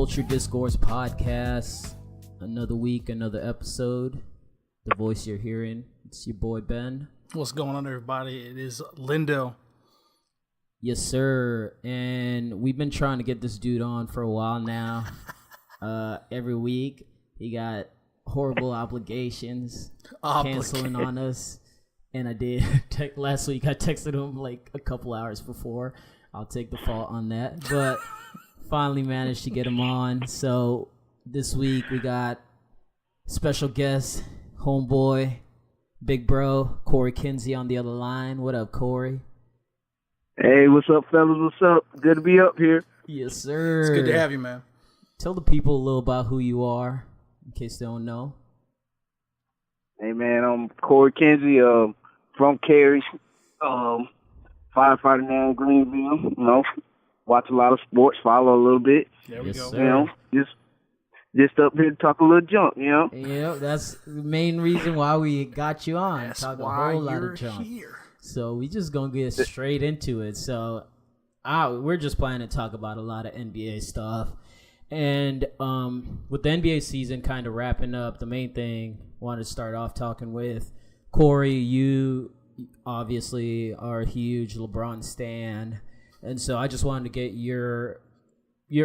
Culture Discourse Podcast. Another week, another episode. The voice you're hearing, it's your boy Ben. What's going on, everybody? It is Lindo. Yes, sir. And we've been trying to get this dude on for a while now. Every week, he got horrible obligations canceling on us. And I did. Last week, I texted him like a couple hours before. I'll take the fault on that. But finally managed to get him on. So this week, we got special guest, homeboy, big bro, Corey Kinsey on the other line. What up, Corey? Hey, what's up, fellas? What's up? Good to be up here. Yes, sir. It's good to have you, man. Tell the people a little about who you are, in case they don't know. Hey, man, I'm Corey Kinsey, from Cary, firefighter now in Greenville. You know, watch a lot of sports, follow a little bit. There we go. Sir. You know, just up here to talk a little junk, you know? Yeah, that's the main reason why we got you on. That's talk why a whole lot you're of junk. here. So we just gonna get straight into it. So we're just planning to talk about a lot of NBA stuff. And with the NBA season kind of wrapping up, the main thing I wanted to start off talking with Corey. You obviously are a huge LeBron stan, and so I just wanted to get your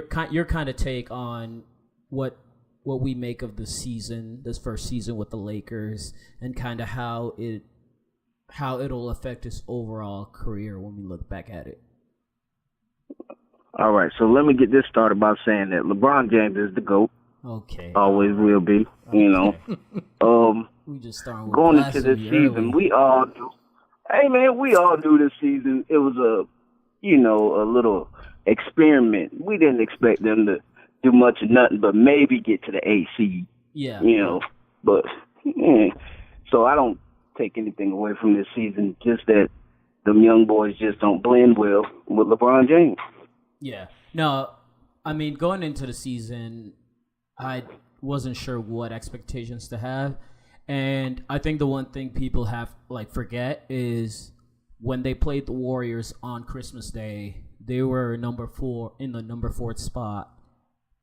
kind of take on what we make of the season, this first season with the Lakers, and kind of how it'll affect his overall career when we look back at it. All right, so let me get this started by saying that LeBron James is the GOAT. Okay. Always will be, you know. We just starting with going into this season, we all knew this season it was a little experiment. We didn't expect them to do much of nothing but maybe get to the AC. Yeah. You know, but so I don't take anything away from this season, just that them young boys just don't blend well with LeBron James. Yeah. No, I mean, going into the season, I wasn't sure what expectations to have. And I think the one thing people forget is when they played the Warriors on Christmas Day, they were number 4 spot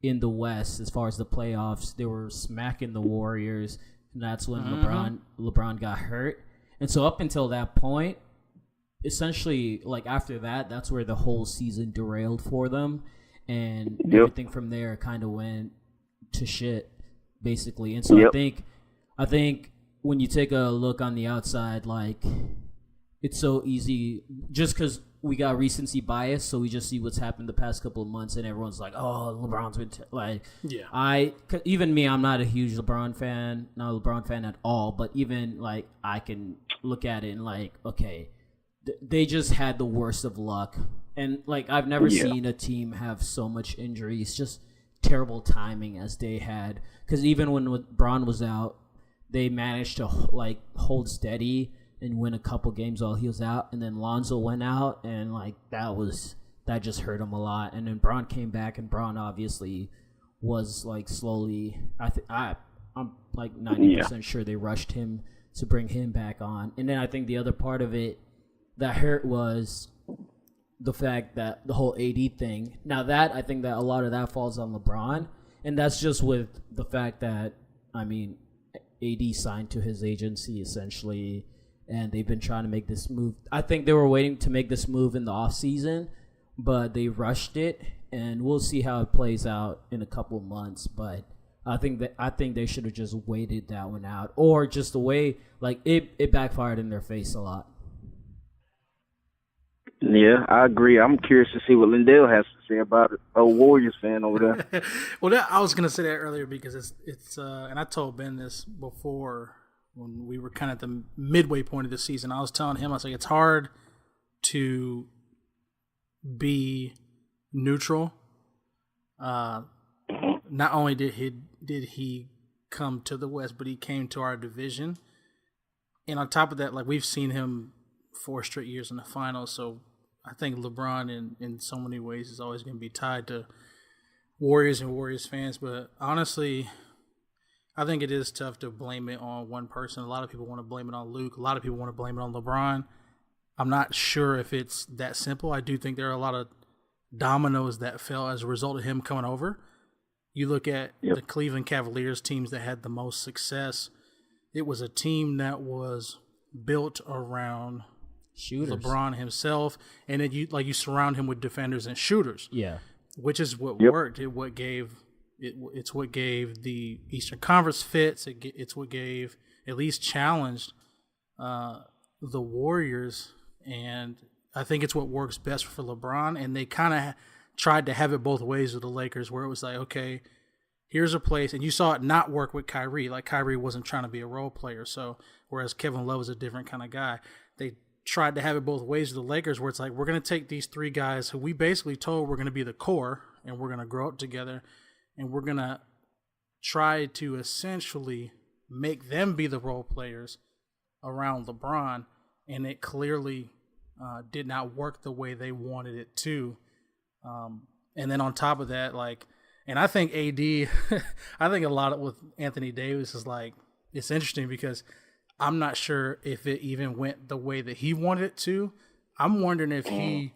in the West as far as the playoffs. They were smacking the Warriors, and that's when LeBron got hurt. And so up until that point, essentially, after that, that's where the whole season derailed for them, and everything from there kind of went to shit, basically. And so I think when you take a look on the outside, it's so easy just because we got recency bias, so we just see what's happened the past couple of months, and everyone's like, "Oh, LeBron's been even me, I'm not a huge LeBron fan, not a LeBron fan at all. But even I can look at it and okay, they just had the worst of luck, and I've never seen a team have so much injuries, just terrible timing as they had. Because even when LeBron was out, they managed to hold steady and win a couple games while he was out, and then Lonzo went out, and that just hurt him a lot. And then Bron came back, and Bron obviously was slowly. I'm 90% sure they rushed him to bring him back on. And then I think the other part of it that hurt was the fact that the whole AD thing. Now that I think that a lot of that falls on LeBron, and that's just with the fact that AD signed to his agency essentially. And they've been trying to make this move. I think they were waiting to make this move in the offseason, but they rushed it, and we'll see how it plays out in a couple of months. But I think they should have just waited that one out, or just the way it backfired in their face a lot. Yeah, I agree. I'm curious to see what Lindell has to say about it. A Warriors fan over there. Well, I was going to say that earlier because it's and I told Ben this before. When we were kind of at the midway point of the season, I was telling him, I was like, it's hard to be neutral. Not only did he come to the West, but he came to our division. And on top of that, we've seen him 4 straight years in the finals. So I think LeBron in so many ways is always going to be tied to Warriors and Warriors fans. But honestly, I think it is tough to blame it on one person. A lot of people want to blame it on Luke. A lot of people want to blame it on LeBron. I'm not sure if it's that simple. I do think there are a lot of dominoes that fell as a result of him coming over. You look at the Cleveland Cavaliers teams that had the most success. It was a team that was built around shooters. LeBron himself, and then you surround him with defenders and shooters. Yeah, which is what worked. It's what gave the Eastern Conference fits. It's what gave, at least challenged, the Warriors, and I think it's what works best for LeBron. And they kind of tried to have it both ways with the Lakers, where it was like, okay, here's a place, and you saw it not work with Kyrie. Like, Kyrie wasn't trying to be a role player, so whereas Kevin Love is a different kind of guy. They tried to have it both ways with the Lakers, where it's like, we're going to take these three guys who we basically told we're going to be the core, and we're going to grow up together, and we're going to try to essentially make them be the role players around LeBron, and it clearly did not work the way they wanted it to. And then on top of that, and I think AD, I think a lot of with Anthony Davis is it's interesting because I'm not sure if it even went the way that he wanted it to. I'm wondering if he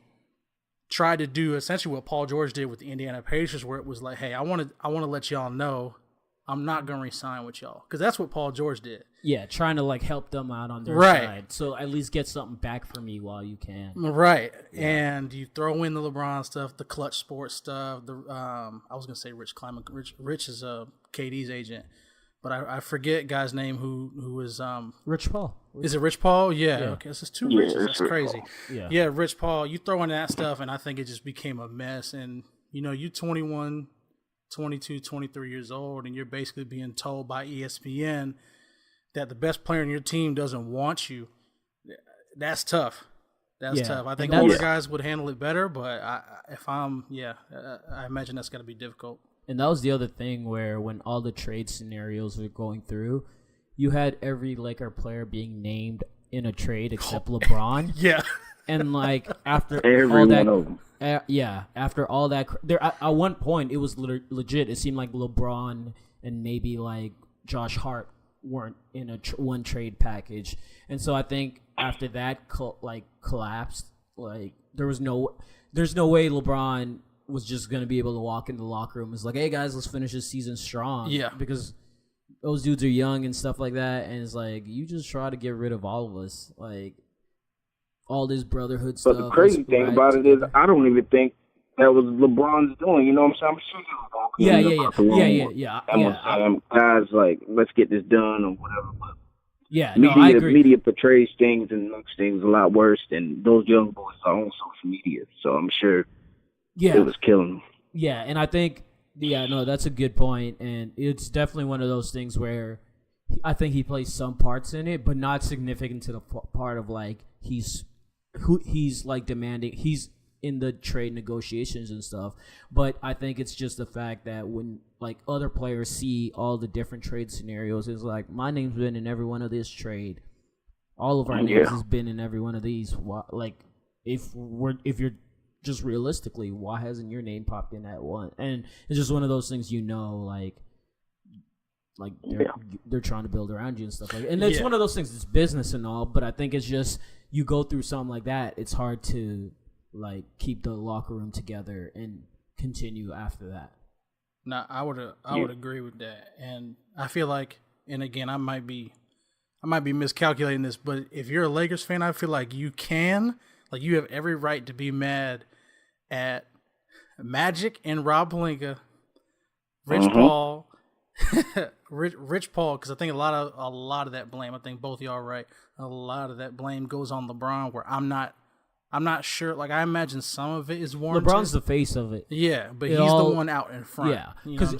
tried to do essentially what Paul George did with the Indiana Pacers, where it was like, hey, I want to let y'all know I'm not going to re-sign with y'all. Because that's what Paul George did. Yeah, trying to help them out on their side. So at least get something back from me while you can. Right. Yeah. And you throw in the LeBron stuff, the clutch sports stuff. I was going to say Rich Kleiman. Rich is KD's agent. But I forget guy's name who is Rich Paul. Is it Rich Paul? Yeah. Okay, this is two Riches. That's crazy. Yeah, Rich Paul. You throw in that stuff, and I think it just became a mess. And, you 21, 22, 23 years old, and you're basically being told by ESPN that the best player on your team doesn't want you. That's tough. That's tough. I think older guys would handle it better, but I imagine that's going to be difficult. And that was the other thing where when all the trade scenarios were going through, you had every Laker player being named in a trade except LeBron. Yeah. And after every all that, one of them. After all that, there at one point it was legit. It seemed like LeBron and maybe Josh Hart weren't in a one trade package, and so I think after that collapsed, there's no way LeBron was just gonna be able to walk in the locker room. It's like, hey guys, let's finish this season strong. Yeah, because those dudes are young and stuff like that, and it's like you just try to get rid of all of us, all this brotherhood stuff. But the crazy thing about it is, I don't even think that was LeBron's doing. You know what I'm saying? I'm sure he was going guys, let's get this done or whatever. But I agree. Media portrays things and makes things a lot worse than those young boys are on social media. So I'm sure it was killing them. Yeah, and I think, that's a good point, and it's definitely one of those things where I think he plays some parts in it, but not significant to the part of he's demanding. He's in the trade negotiations and stuff, but I think it's just the fact that when other players see all the different trade scenarios, it's my name's been in every one of this trade. All of our names has been in every one of these. If you're just realistically, why hasn't your name popped in that one? And it's just one of those things, they're trying to build around you and stuff and it's one of those things. It's business and all, but I think it's just you go through something like that, it's hard to keep the locker room together and continue after that. No, I would agree with that, and I feel and again, I might be miscalculating this, but if you're a Lakers fan, I feel like you have every right to be mad at Magic and Rob Pelinka, Rich Paul. Rich Paul, because I think a lot of that blame, I think both of y'all are right, a lot of that blame goes on LeBron, where I'm not sure. I imagine some of it is warranted. LeBron's the face of it. Yeah, but he's the one out in front. Yeah, because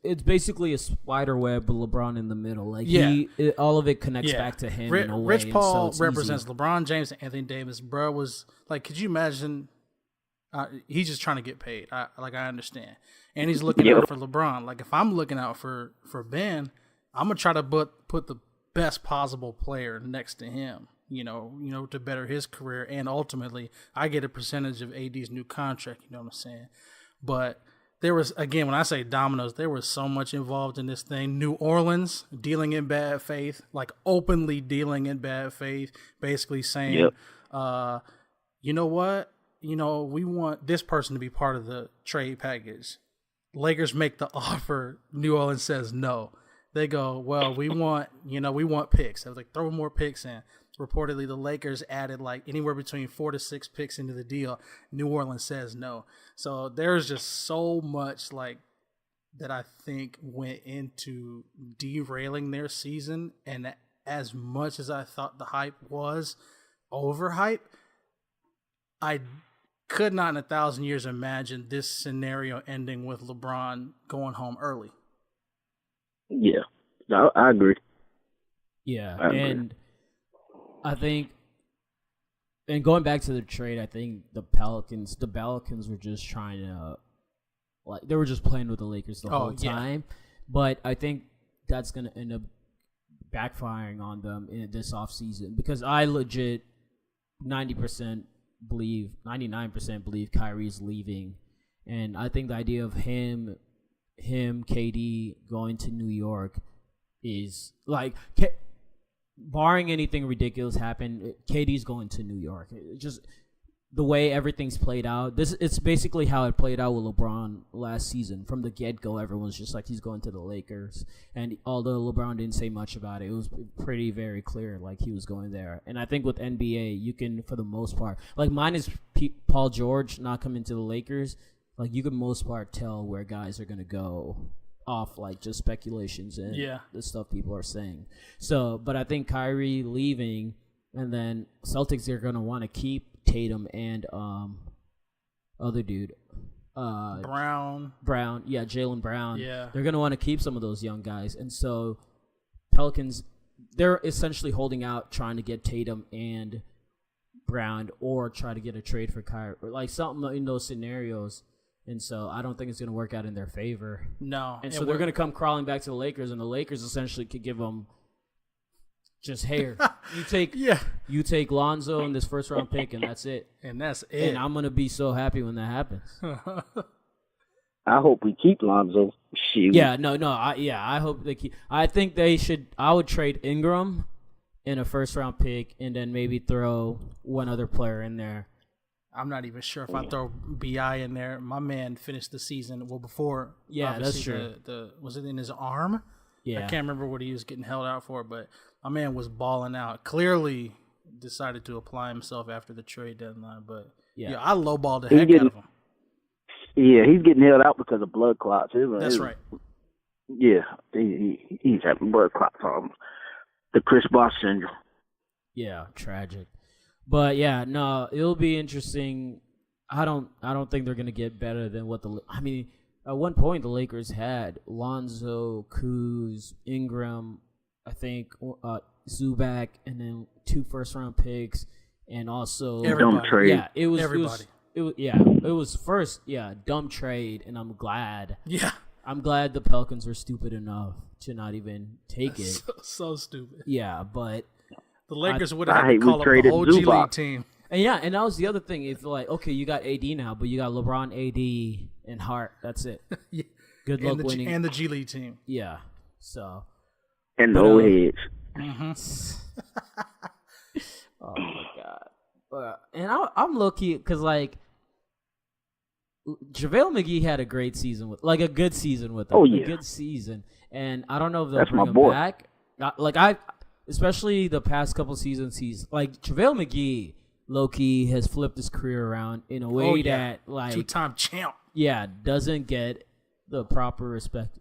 it's basically a spider web with LeBron in the middle. All of it connects back to him in a way. Rich Paul so represents easy. LeBron James and Anthony Davis. Bro was could you imagine? He's just trying to get paid. I understand, and he's looking out for LeBron. If I'm looking out for Ben, I'm gonna try to put the best possible player next to him. To better his career, and ultimately, I get a percentage of AD's new contract. You know what I'm saying? But there was, again, when I say dominoes, there was so much involved in this thing. New Orleans dealing in bad faith, openly dealing in bad faith, basically saying, you know what? We want this person to be part of the trade package. Lakers make the offer. New Orleans says no. They go, well, we want picks. I was like, throw more picks in. Reportedly, the Lakers added like anywhere between 4 to 6 picks into the deal. New Orleans says no. So there's just so much like that I think went into derailing their season. And as much as I thought the hype was overhype, I could not in 1,000 years imagine this scenario ending with LeBron going home early. Yeah, I agree. Yeah, I agree. and I think, and going back to the trade, I think the Pelicans were just trying to, like, they were just playing with the Lakers the whole time. But I think that's going to end up backfiring on them in this offseason because I legit 99% believe Kyrie's leaving. And I think the idea of him, KD going to New York is like, barring anything ridiculous happen, KD's going to New York. Just the way everything's played out. It's basically how it played out with LeBron last season. From the get-go, everyone's just like, he's going to the Lakers. And although LeBron didn't say much about it, it was pretty very clear like he was going there. And I think with NBA, you can, for the most part, like mine is Paul George not coming to the Lakers. Like you can most part tell where guys are going to go off like just speculations and the stuff people are saying. So, but I think Kyrie leaving, and then Celtics are going to want to keep Tatum and other dude, Brown, Jaylen Brown. Yeah, they're going to want to keep some of those young guys, and so Pelicans, they're essentially holding out, trying to get Tatum and Brown, or try to get a trade for Kyrie, like something in those scenarios. And so I don't think it's going to work out in their favor. No. And so they're going to come crawling back to the Lakers, and the Lakers essentially could give them just here. You take Lonzo in this first round pick, and that's it. And that's it. And I'm going to be so happy when that happens. I hope we keep Lonzo. Shoot. Yeah, I hope they keep. I think they should. I would trade Ingram in a first round pick, and then maybe throw one other player in there. I'm not even sure if I throw BI in there. My man finished the season before. Yeah, that's true. Was it in his arm? Yeah, I can't remember what he was getting held out for, but my man was balling out. Clearly decided to apply himself after the trade deadline. But I lowballed the heck out of him. Yeah, he's getting held out because of blood clots. That's right. Yeah, he's having blood clot problems. The Chris Bosh syndrome. Yeah, tragic. But yeah, no, it'll be interesting. I don't think they're gonna get better than what at one point the Lakers had Lonzo, Kuz, Ingram, I think Zubac, and then 2 first-round picks, and also dumb trade. Yeah, it was everybody. It was first, dumb trade, and I'm glad. Yeah, I'm glad the Pelicans were stupid enough to not even take it. So stupid. Yeah, but the Lakers would have had to call up the whole G League team. And and that was the other thing. If like, okay, you got AD now, but you got LeBron, AD, and Hart. That's it. Yeah. Good luck winning. And the G League team. Yeah. So. And the old heads. Mm-hmm. Oh my god. And I'm low key because like JaVale McGee had a great season with, like a good season with him. Oh yeah. A good season, and I don't know if they'll bring him back. Especially the past couple seasons, he's like JaVale McGee, low key has flipped his career around in a way that like 2-time champ. Yeah, doesn't get the proper respect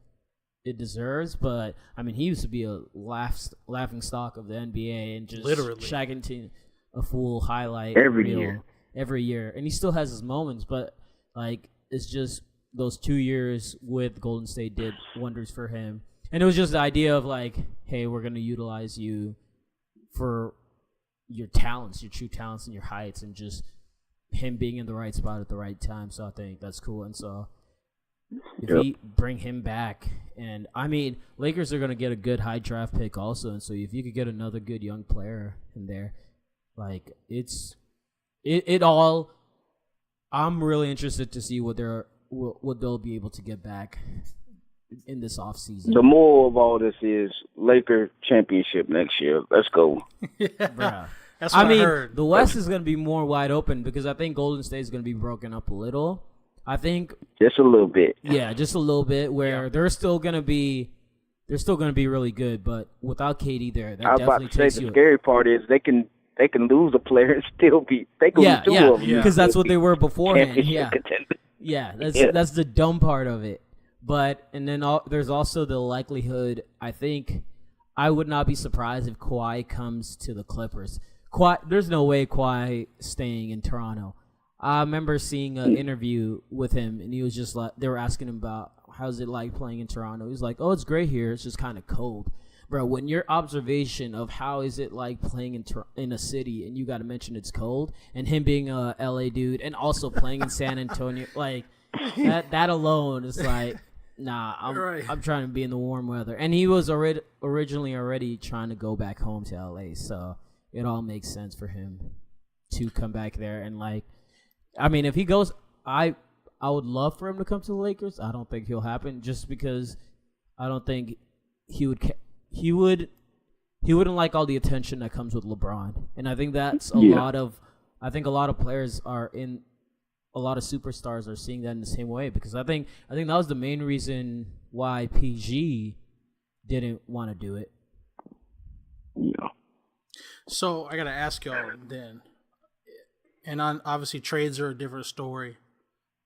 it deserves. But I mean, he used to be a laughing stock of the NBA and just literally shagging to a full highlight every year, and he still has his moments. But like, it's just those 2 years with Golden State did wonders for him. And it was just the idea of like, hey, we're going to utilize you for your talents, your true talents and your heights, and just him being in the right spot at the right time. So I think that's cool. And so if we bring him back, and I mean, Lakers are going to get a good high draft pick also. And so if you could get another good young player in there, like it all, I'm really interested to see what they'll be able to get back in this offseason. The moral of all this is Laker championship next year. Let's go. Yeah. That's what I heard. The West is going to be more wide open because I think Golden State is going to be broken up a little. I think just a little bit. Yeah, just a little bit. Where they're still gonna be really good, but without KD there, that I was about definitely to say takes the you. scary part is they can lose a player and still be lose two of them. Because that's what they were beforehand. Championship contender. Yeah, that's the dumb part of it. But and then there's also the likelihood. I think I would not be surprised if Kawhi comes to the Clippers. There's no way Kawhi staying in Toronto. I remember seeing an interview with him, and he was just like, they were asking him about how's it like playing in Toronto. He was like, "Oh, it's great here. It's just kind of cold." Bro, when your observation of how is it like playing in a city, and you got to mention it's cold, and him being a LA dude, and also playing in San Antonio, like that alone is like, nah, I'm trying to be in the warm weather. And he was originally already trying to go back home to LA, so it all makes sense for him to come back there. And like, I mean, if he goes, I would love for him to come to the Lakers. I don't think he'll happen, just because I don't think he wouldn't like all the attention that comes with LeBron. And I think that's a lot of players a lot of superstars are seeing that in the same way, because I think that was the main reason why PG didn't want to do it. Yeah. So I got to ask y'all then, and obviously trades are a different story.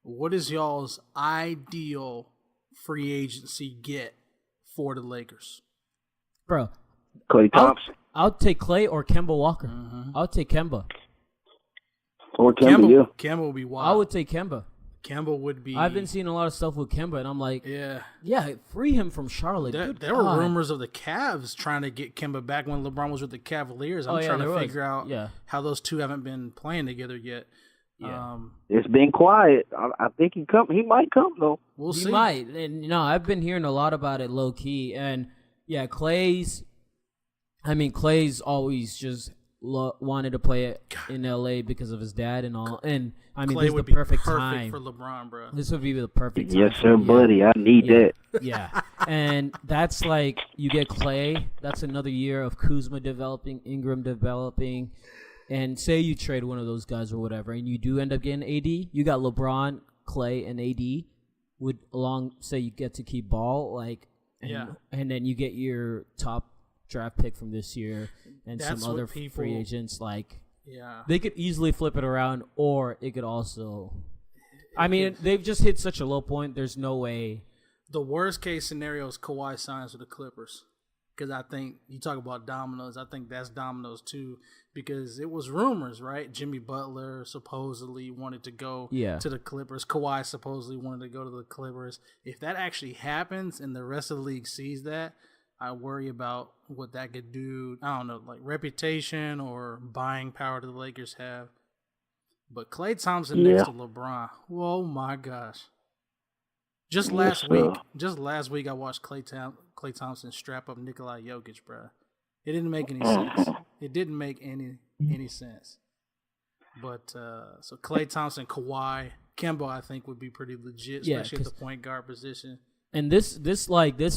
What is y'all's ideal free agency get for the Lakers? Bro, Klay Thompson. I'll take Klay or Kemba Walker. I'll take Kemba. Or Kemba, Kemba would be wild. I would take Kemba. Kemba would be. I've been seeing a lot of stuff with Kemba, and I'm like, yeah, free him from Charlotte. There were rumors of the Cavs trying to get Kemba back when LeBron was with the Cavaliers. I'm trying to figure out how those two haven't been playing together yet. Yeah. It's been quiet. I think he might come though. We'll see. He might. And I've been hearing a lot about it low key. And yeah, Clay's always just wanted to play in LA because of his dad and all. And I mean, Clay this is would the perfect be time for LeBron, bro. This would be the perfect time. Yes, sir, buddy. I need that. Yeah. And that's like, you get Clay. That's another year of Kuzma developing, Ingram developing. And say you trade one of those guys or whatever, and you do end up getting AD, you got LeBron, Clay, and AD. Say you get to keep Ball, and then you get your top draft pick from this year and some other free agents. They could easily flip it around, or it could also. I mean, they've just hit such a low point. There's no way. The worst case scenario is Kawhi signs with the Clippers. Because I think you talk about dominoes. I think that's dominoes too. Because it was rumors, right? Jimmy Butler supposedly wanted to go to the Clippers. Kawhi supposedly wanted to go to the Clippers. If that actually happens and the rest of the league sees that, I worry about what that could do. I don't know, like reputation or buying power that the Lakers have. But Klay Thompson next to LeBron. Oh my gosh. Just last week, I watched Klay Thompson strap up Nikola Jokic, bro. It didn't make any sense. It didn't make any sense. But so Klay Thompson, Kawhi, Kemba, I think would be pretty legit, especially at the point guard position. And this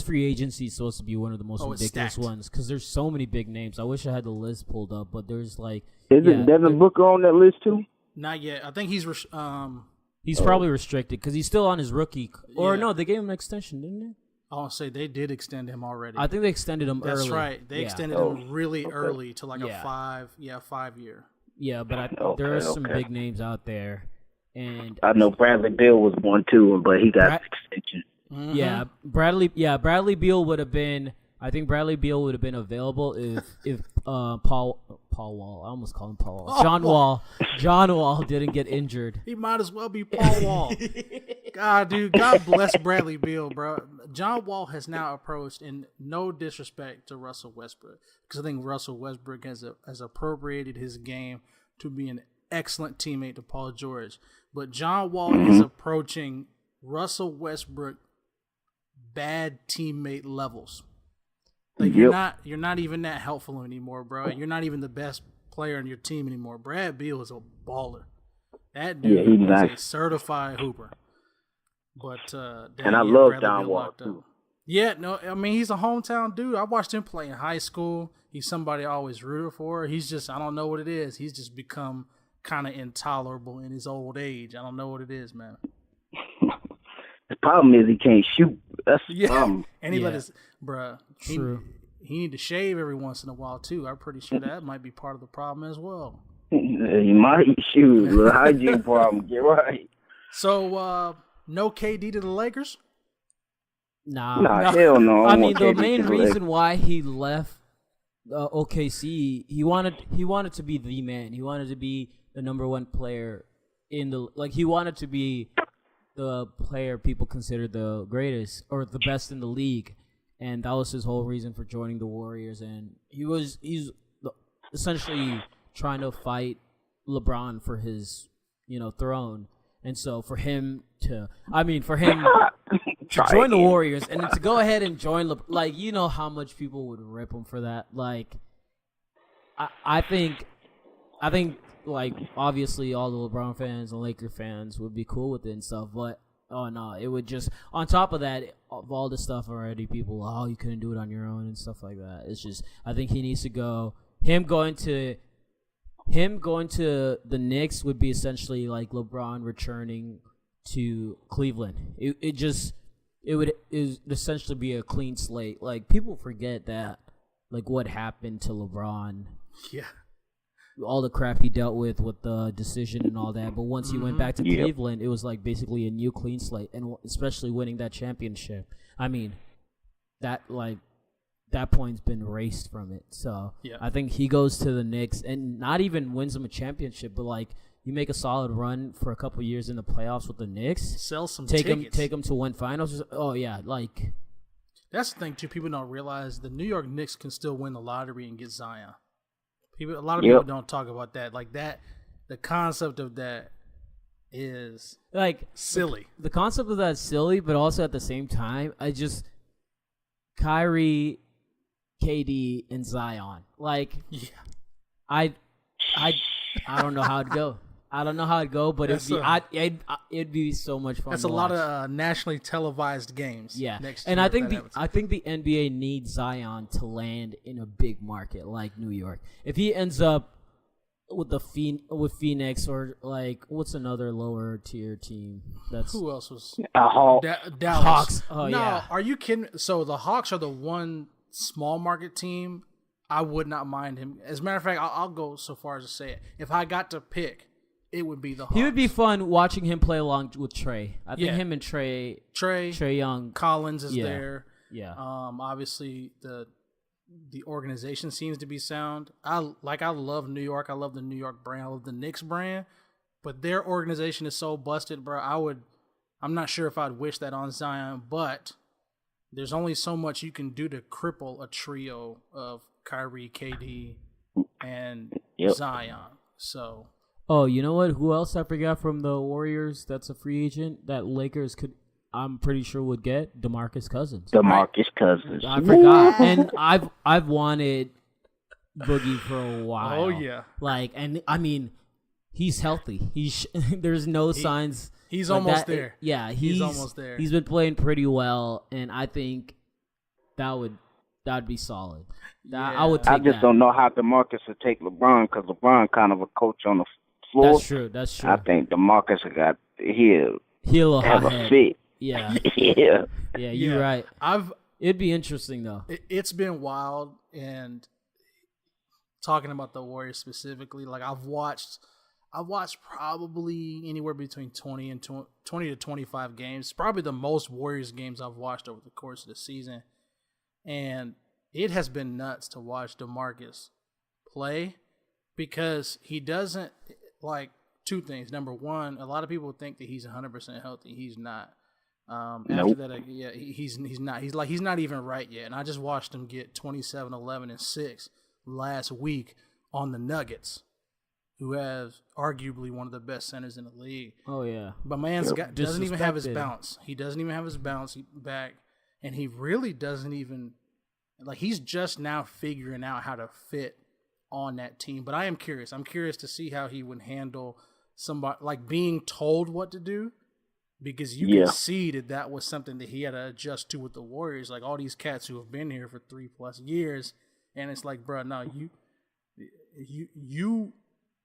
free agency is supposed to be one of the most ridiculous ones, because there's so many big names. I wish I had the list pulled up, but there's Isn't Devin Booker on that list too? Not yet. I think he's He's probably restricted because he's still on his rookie. Or no, they gave him an extension, didn't they? I'll say they did extend him already. I think they extended him early. That's right. They extended him really early to a 5 year. Yeah, but there are some big names out there, and I know Bradley Beal was one too, but he got extension. Mm-hmm. Yeah, Bradley Beal would have been. I think Bradley Beal would have been available if Paul Wall. I almost called him Paul Wall. John Wall didn't get injured. He might as well be Paul Wall. God, dude. God bless Bradley Beal, bro. John Wall has now approached, in no disrespect to Russell Westbrook, because I think Russell Westbrook has appropriated his game to be an excellent teammate to Paul George. But John Wall is approaching Russell Westbrook bad teammate levels. You're not even that helpful anymore, bro. You're not even the best player on your team anymore. Brad Beal is a baller. That dude is a certified hooper. But I love John Wall too. Yeah, no, I mean he's a hometown dude. I watched him play in high school. He's somebody I always rooted for. He's just, I don't know what it is. He's just become kind of intolerable in his old age. I don't know what it is, man. problem is he can't shoot. That's the problem. And he let his bruh. True. He need to shave every once in a while too. I'm pretty sure that might be part of the problem as well. He might shoot. Little hygiene problem. Get right. So no KD to the Lakers? Nah. Hell no. I mean, the main reason why he left OKC, he wanted to be the man. He wanted to be the number one player in the he wanted to be the player people consider the greatest or the best in the league, and that was his whole reason for joining the Warriors. And he's essentially trying to fight LeBron for his throne. And so for him to join the Warriors and then to go ahead and join how much people would rip him for that. I think obviously all the LeBron fans and Laker fans would be cool with it and stuff, but it would just, on top of that, of all the stuff already, people, you couldn't do it on your own and stuff like that. It's just, I think he needs to go. Him going to the Knicks would be essentially like LeBron returning to Cleveland. It would essentially be a clean slate. Like, people forget that, what happened to LeBron. Yeah. All the crap he dealt with the decision and all that. But once he went back to Cleveland, it was basically a new clean slate, and especially winning that championship. I mean, that point's been erased from it. So I think he goes to the Knicks and not even wins them a championship, but you make a solid run for a couple years in the playoffs with the Knicks. Sell some tickets. Take them to win finals. Oh yeah, that's the thing too. People don't realize the New York Knicks can still win the lottery and get Zion. A lot of people don't talk about that. The concept of that is silly. The concept of that is silly, but also at the same time, Kyrie, KD, and Zion. I don't know how it'd go. But it'd be so much fun. That's a lot of nationally televised games. Yeah, next and year I think the NBA needs Zion to land in a big market like New York. If he ends up with Phoenix or what's another lower tier team? Who else was Hawks? Dallas. Hawks. Oh no, yeah. Are you kidding? So the Hawks are the one small market team. I would not mind him. As a matter of fact, I'll go so far as to say it. If I got to pick, it would be the Hawks. He would be fun watching him play along with Trey. I think him and Trey Young. Collins is there. Yeah. Obviously the organization seems to be sound. I love New York. I love the New York brand. I love the Knicks brand. But their organization is so busted, bro. I'm not sure if I'd wish that on Zion, but there's only so much you can do to cripple a trio of Kyrie, KD, and Zion. So. Oh, you know what? Who else I forgot from the Warriors that's a free agent that Lakers I'm pretty sure would get? DeMarcus Cousins. Cousins. I forgot. And I've wanted Boogie for a while. Oh yeah. And I mean, he's healthy. There's no signs. He's almost there. Yeah, he's almost there. He's been playing pretty well, and I think that'd be solid. I would take that. I just don't know how DeMarcus would take LeBron, because LeBron kind of a coach on the floor. That's true. I think DeMarcus he'll have a fit. Yeah. Yeah, you're right. It'd be interesting though. It's been wild, and talking about the Warriors specifically, I've watched probably anywhere between 20 to 25 games. Probably the most Warriors games I've watched over the course of the season, and it has been nuts to watch DeMarcus play, because he doesn't two things. Number one, a lot of people think that he's 100% healthy. He's not. After that, he's not. He's not even right yet. And I just watched him get 27, 11, and 6 last week on the Nuggets, who have arguably one of the best centers in the league. Oh yeah, but man's doesn't even have his bounce. He doesn't even have his bounce back, and he really doesn't even he's just now figuring out how to fit on that team. But I am curious. I'm curious to see how he would handle somebody being told what to do. Because you can see that was something that he had to adjust to with the Warriors. All these cats who have been here for 3+ years, and it's bro, no, you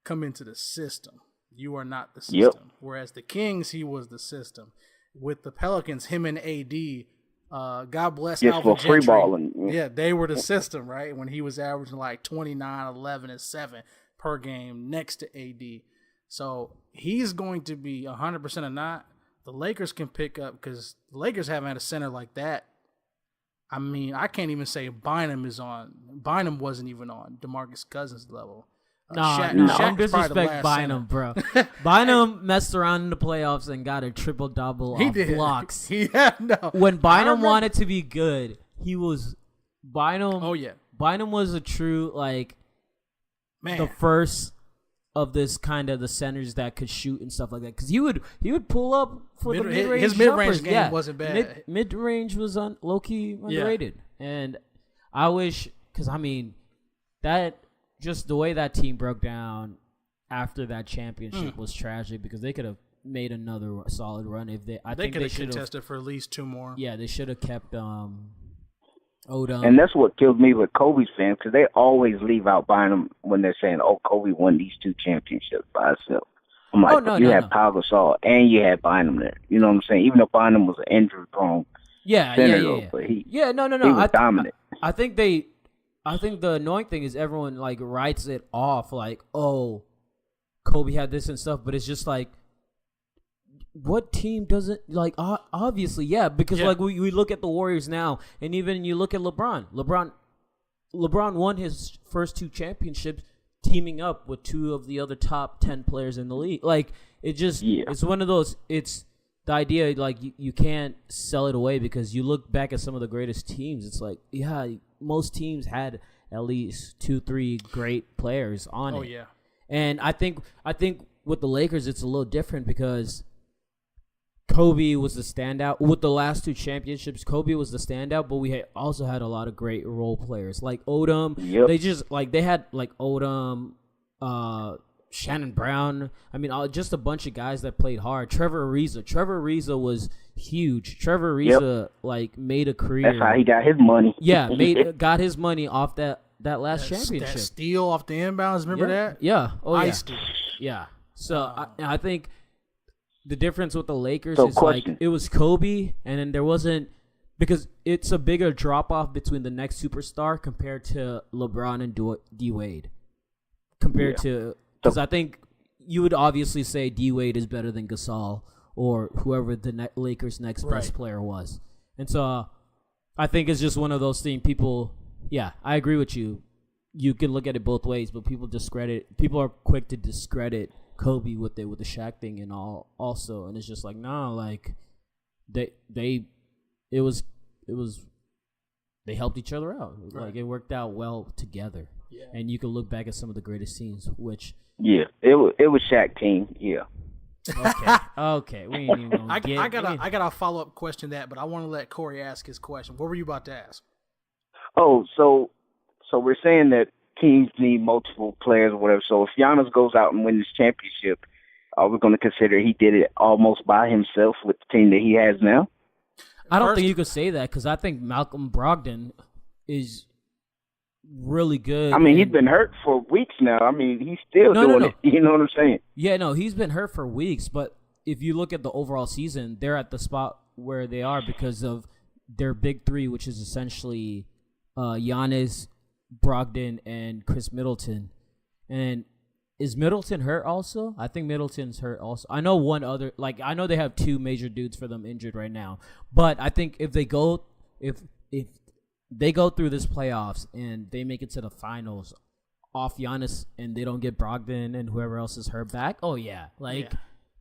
come into the system. You are not the system. Whereas the Kings, he was the system. with the Pelicans, him and AD. God bless Just Alvin for free Gentry. balling. Yeah, they were the system, right? When he was averaging like 29, 11, and 7 per game next to AD. So he's going to be 100% or not. The Lakers can pick up because the Lakers haven't had a center like that. I mean, I can't even say Bynum is on. Bynum wasn't even on DeMarcus Cousins' level. Don't disrespect Bynum, bro. Bynum messed around in the playoffs and got a triple-double off blocks. When Bynum wanted to be good, he was Bynum. Oh yeah, Bynum was a true the first of this kind of the centers that could shoot and stuff like that. Because he would pull up for the mid-range. His mid-range game wasn't bad. Mid-range was low-key underrated, and I wish because I mean that. Just the way that team broke down after that championship was tragic because they could have made another solid run if they. I think they could have contested for at least 2 more. Yeah, they should have kept Odom. And that's what kills me with Kobe's fans because they always leave out Bynum when they're saying, "Oh, Kobe won these 2 championships by himself." I'm like, you had Pau Gasol and you had Bynum there. You know what I'm saying? Even though Bynum was an injury-prone center, but he was dominant. I think the annoying thing is everyone writes it off like, oh, Kobe had this and stuff, but it's just like, what team doesn't obviously, because we look at the Warriors now, and even you look at LeBron. LeBron won his first 2 championships teaming up with 2 of the other top 10 players in the league. It's one of those. It's the idea you can't sell it away because you look back at some of the greatest teams. It's like most teams had at least 2-3 great players on it. Oh yeah. And I think with the Lakers it's a little different because Kobe was the standout. With the last 2 championships, Kobe was the standout, but we also had a lot of great role players like Odom. Yep. They just they had Odom, Shannon Brown. I mean, just a bunch of guys that played hard. Trevor Ariza was huge. Trevor Ariza made a career. That's how he got his money. Yeah, got his money off that last championship. That steal off the inbounds. Remember that? Yeah. Oh yeah. Iced it. Yeah. So I think the difference with the Lakers is it was Kobe, and then there wasn't because it's a bigger drop off between the next superstar compared to LeBron and D Wade. Compared to because I think you would obviously say D Wade is better than Gasol or whoever the Lakers' next best player was, and so I think it's just one of those things. People, I agree with you. You can look at it both ways, but people are quick to discredit Kobe with the Shaq thing and all also, and it's just they helped each other out. Right. It worked out well together. Yeah. And you can look back at some of the greatest scenes, which it was Shaq team. Yeah. Okay. We ain't even gonna I got a follow up question to that, but I want to let Corey ask his question. What were you about to ask? Oh, so we're saying that teams need multiple players or whatever. So if Giannis goes out and wins this championship, are we going to consider he did it almost by himself with the team that he has now? I don't think you could say that because I think Malcolm Brogdon is really good. I mean, he's been hurt for weeks now. I mean, he's still doing it. You know what I'm saying? Yeah, no, he's been hurt for weeks. But if you look at the overall season, they're at the spot where they are because of their big 3, which is essentially Giannis, Brogdon, and Chris Middleton. And is Middleton hurt also? I think Middleton's hurt also. I know one other, I know they have 2 major dudes for them injured right now. But I think if they go through this playoffs and they make it to the finals off Giannis and they don't get Brogdon and whoever else is hurt back,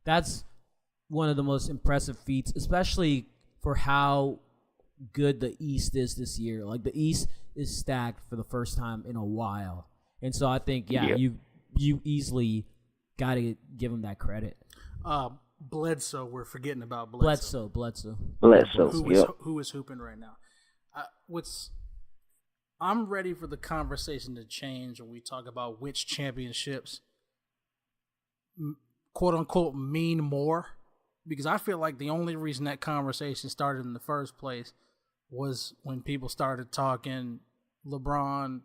that's one of the most impressive feats, especially for how good the East is this year. The East is stacked for the first time in a while. And so I think, you easily got to give him that credit. Bledsoe, we're forgetting about Bledsoe. Bledsoe. Who is hooping right now. I'm ready for the conversation to change when we talk about which championships, quote unquote, mean more, because I feel like the only reason that conversation started in the first place was when people started talking LeBron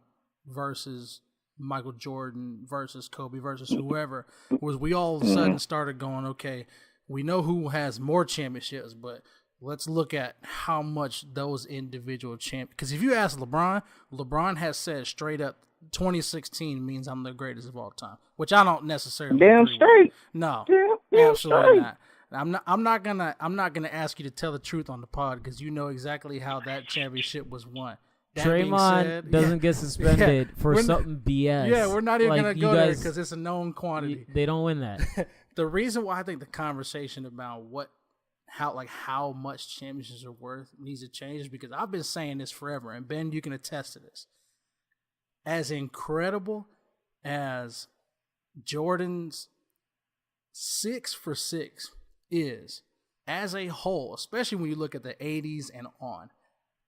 versus Michael Jordan versus Kobe versus whoever, was we all of a sudden started going, okay, we know who has more championships, but let's look at how much those individual because if you ask LeBron has said straight up 2016 means I'm the greatest of all time, which I don't necessarily agree straight. with. No, Damn absolutely straight. not. I'm not gonna ask you to tell the truth on the pod because you know exactly how that championship was won. That Draymond doesn't get suspended for something BS. Yeah, we're not even like, gonna go there because it's a known quantity. They don't win that. The reason why I think the conversation about how much championships are worth needs to change is because I've been saying this forever, and Ben, you can attest to this. As incredible as Jordan's 6 for 6 is, as a whole, especially when you look at the 80s and on,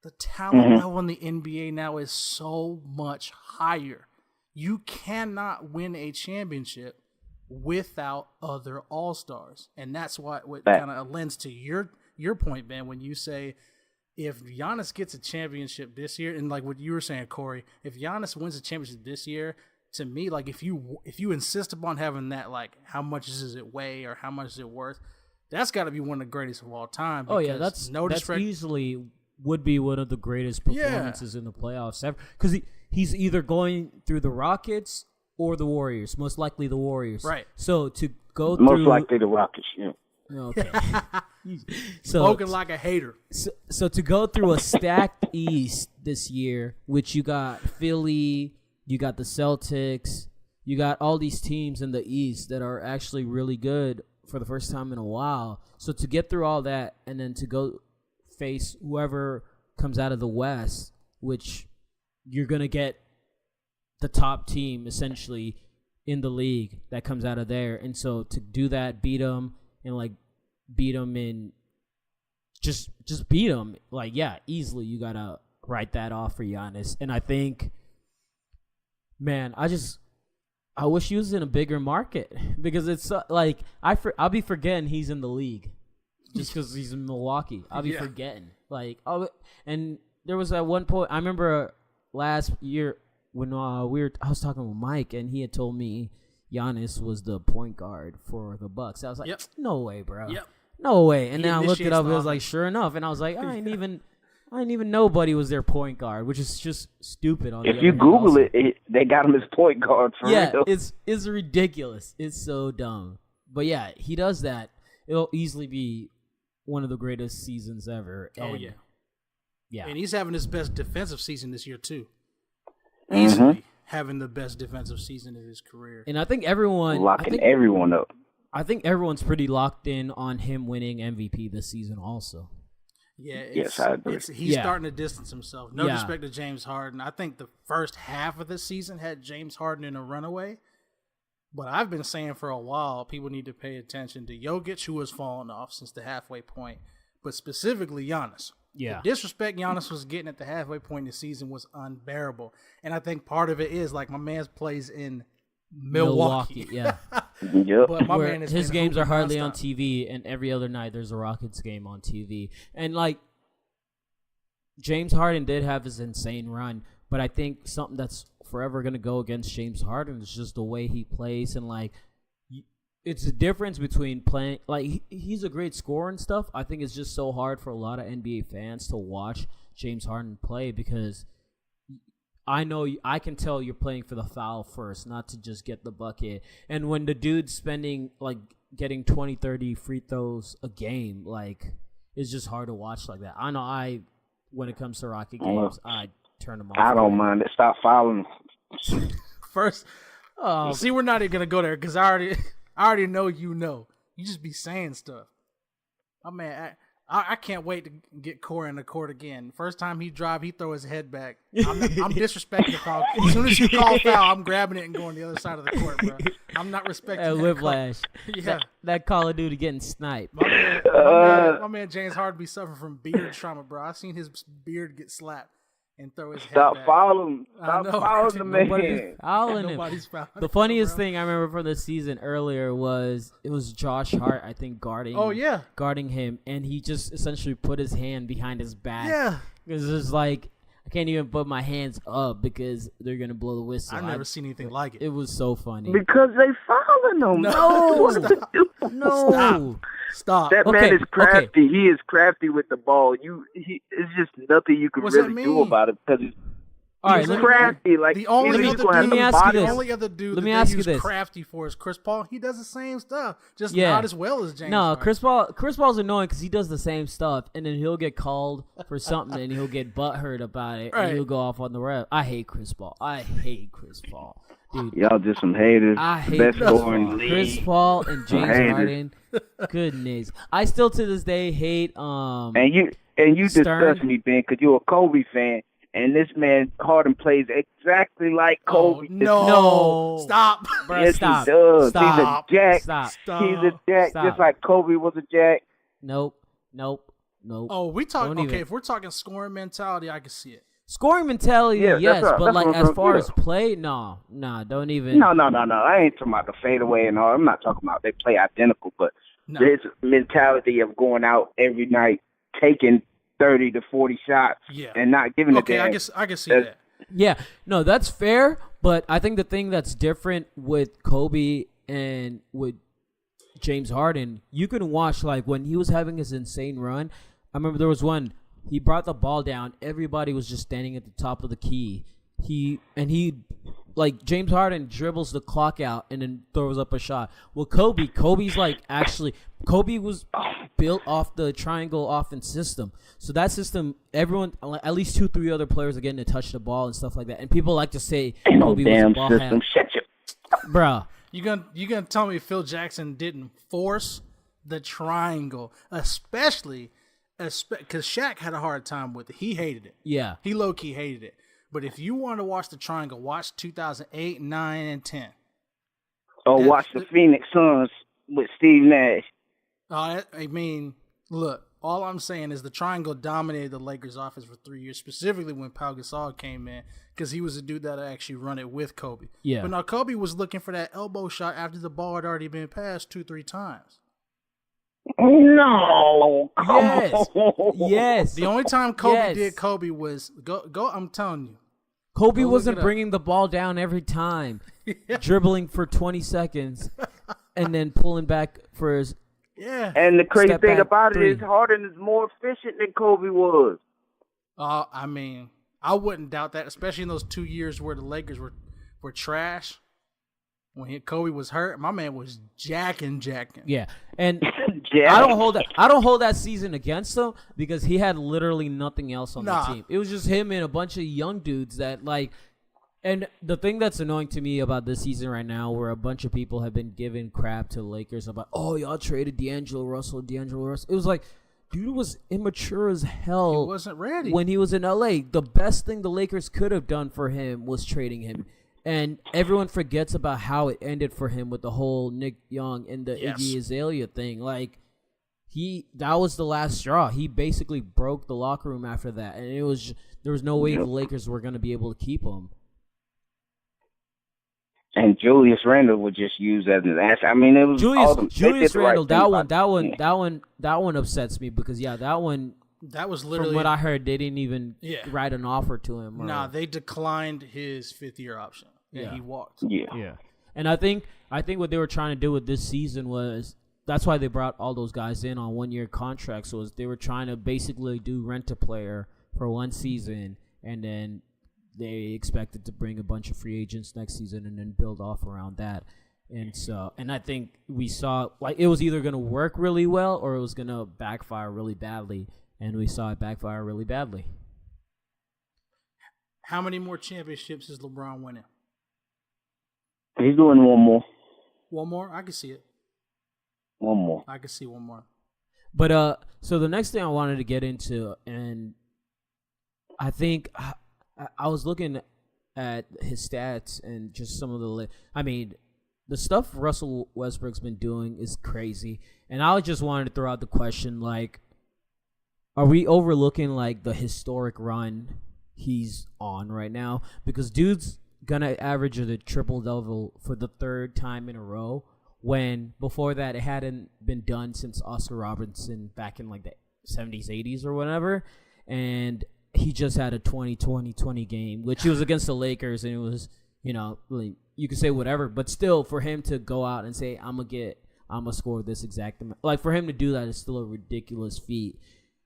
the talent level in the NBA now is so much higher. You cannot win a championship without other all-stars. And that's what kind of lends to your point, Ben, when you say if Giannis gets a championship this year, and like what you were saying, Corey, if Giannis wins a championship this year, to me, like if you insist upon having that, like how much does it weigh or how much is it worth, that's got to be one of the greatest of all time. Oh yeah, that's easily would be one of the greatest performances in the playoffs ever, because he's either going through the Rockets or the Warriors, most likely the Warriors. Right. So to go most likely the Rockets. Yeah. Okay. Spoken like a hater. So to go through a stacked East this year, which you got Philly, you got the Celtics, you got all these teams in the East that are actually really good for the first time in a while. So to get through all that and then to go face whoever comes out of the West, which you're going to get the top team essentially in the league that comes out of there. And so to do that, beat them in just beat them. Like, yeah, easily you got to write that off for Giannis. And I think, man, I wish he was in a bigger market because it's like I'll be forgetting he's in the league just because he's in Milwaukee. I'll be forgetting. Like, and there was at one point I remember last year when I was talking with Mike and he had told me Giannis was the point guard for the Bucks. I was like, no way, bro. Yep. No way. And then I looked it up. It was like, sure enough. And I was like, I didn't even know Buddy was their point guard, which is just stupid. If you Google it, they got him as point guard for real. It's ridiculous. It's so dumb. But yeah, he does that. It'll easily be one of the greatest seasons ever. And, yeah. And he's having his best defensive season this year too. Easily having the best defensive season of his career. And I think everyone locking everyone up. I think everyone's pretty locked in on him winning MVP this season also. Yeah, yes, I agree. He's starting to distance himself. No disrespect to James Harden. I think the first half of the season had James Harden in a runaway. But I've been saying for a while, people need to pay attention to Jokic, who has fallen off since the halfway point, but specifically Giannis. Yeah. The disrespect Giannis was getting at the halfway point in the season was unbearable. And I think part of it is, like, my man plays in Milwaukee. Yeah. Yep. But my man his games are hardly nonstop on TV, and every other night there's a Rockets game on TV. And, like, James Harden did have his insane run, but I think something that's forever going to go against James Harden is just the way he plays. And, like, it's a difference between playing, like, he's a great scorer and stuff. I think it's just so hard for a lot of NBA fans to watch James Harden play because I can tell you're playing for the foul first, not to just get the bucket. And when the dude's spending, like, getting 20, 30 free throws a game, like, it's just hard to watch like that. I know when it comes to Rocket games, I turn them off. I don't mind it. Stop fouling. First, see, we're not even going to go there because I already know you know. You just be saying stuff. Oh, man, I can't wait to get Corey in the court again. First time he drive, he throw his head back. I'm disrespecting the foul. As soon as you call foul, I'm grabbing it and going the other side of the court, bro. I'm not respecting that whiplash. Yeah. That Call of Duty getting sniped. My man James Harden be suffering from beard trauma, bro. I seen his beard get slapped and throw his head back. Stop fouling the man. Nobody's fouling him. The funniest thing I remember from the season earlier was it was Josh Hart, I think, guarding him, and he just essentially put his hand behind his back. Yeah. Because it's like, I can't even put my hands up because they're going to blow the whistle. I've never seen anything like it. It was so funny. Because they fouling him. No. No. Stop. Stop. That Okay, man is crafty. okay. He is crafty with the ball. It's just nothing you can What's that really do mean? about it because All right, he's let me- crafty. Like The only either other he's gonna have Let me some ask you body. the this. only other dude Let me that ask they you use this. crafty for is Chris Paul. He does the same stuff, just Yeah. not as well as James. No, Harden. Chris Paul's annoying because he does the same stuff, and then he'll get called for something, and he'll get butthurt about it, Right. and he'll go off on the ref. I hate Chris Paul. Dude. Y'all just some haters. I hate Best Chris scorer in the Paul. league. Chris Paul and James haters. Harden. Goodness, I still to this day hate And you Stern. disgust me, Ben, because you're a Kobe fan, and this man Harden plays exactly like Kobe. No. Stop. Bruh, Yes, stop. he does. Stop. He's a jack. Stop. He's a jack, Stop. just like Kobe was a jack. Nope. Oh, we talk. Don't Okay, even. if we're talking scoring mentality, I can see it. Scoring mentality, Yeah, yes, that's but what like I'm as talking far about. as play, no, don't even. No. I ain't talking about the fadeaway and all. I'm not talking about they play identical, but No. there's mentality of going out every night, taking 30 to 40 shots, Yeah. and not giving a Okay, damn. I can see That's- that. Yeah, no, that's fair, but I think the thing that's different with Kobe and with James Harden, you can watch like when he was having his insane run. I remember there was one, he brought the ball down, everybody was just standing at the top of the key. He like James Harden dribbles the clock out and then throws up a shot. Well, Kobe's like Kobe was built off the triangle offense system. So that system, everyone, at least 2-3 other players are getting to touch the ball and stuff like that. And people like to say Ain't no Kobe was a damn ball system. hand. Shut your. Bruh. You gonna tell me Phil Jackson didn't force the triangle, especially because Shaq had a hard time with it. He hated it. Yeah. He low key hated it. But if you want to watch the triangle, watch 2008, 9, and 10. Or watch the Phoenix Suns with Steve Nash. I mean, look. All I'm saying is the triangle dominated the Lakers' offense for 3 years, specifically when Pau Gasol came in, because he was the dude that actually run it with Kobe. Yeah. But now Kobe was looking for that elbow shot after the ball had already been passed 2-3 times. No. Come Yes. on. Yes. The only time Kobe Yes. did Kobe was go. I'm telling you, Kobe Go look wasn't it up. bringing the ball down every time, dribbling for 20 seconds, and then pulling back for his. yeah. And the crazy Step thing back about three. it is Harden is more efficient than Kobe was. I mean, I wouldn't doubt that, especially in those 2 years where the Lakers were trash. When Kobe was hurt, my man was jacking. Yeah, and Yeah. I don't hold that season against him because he had literally nothing else on Nah. the team. It was just him and a bunch of young dudes that like. And the thing that's annoying to me about this season right now, where a bunch of people have been giving crap to the Lakers about, oh, y'all traded D'Angelo Russell. It was like, dude was immature as hell. He wasn't ready. When he was in LA. The best thing the Lakers could have done for him was trading him. And everyone forgets about how it ended for him with the whole Nick Young and the Yes. Iggy Azalea thing. Like, that was the last straw. He basically broke the locker room after that. And there was no way the Lakers were going to be able to keep him. And Julius Randle would just use as an ass. I mean, it was all them. They Julius did the right Randle. thing That one upsets me because that one. that was literally From what I heard, they didn't even Yeah. write an offer to him. Nah, they declined his 5th-year option. And Yeah. he walked. Yeah. And I think what they were trying to do with this season was that's why they brought all those guys in on 1-year contracts. Was they were trying to basically do rent a player for one season, and then they expected to bring a bunch of free agents next season and then build off around that. And I think we saw like it was either going to work really well or it was going to backfire really badly, and we saw it backfire really badly. How many more championships is LeBron winning? He's doing one more. One more? I can see it. One more. I can see one more. But so the next thing I wanted to get into, and I think I was looking at his stats and just some of the stuff Russell Westbrook's been doing is crazy. And I just wanted to throw out the question, like, are we overlooking like the historic run he's on right now? Because dude's gonna average the triple-double for the 3rd time in a row, when before that it hadn't been done since Oscar Robertson back in like the 70s, 80s or whatever. And he just had a 20-20-20 game, which he was against the Lakers, and it was, really, you could say whatever, but still for him to go out and say, I'm going to get I'm gonna score this exact amount. Like for him to do that is still a ridiculous feat.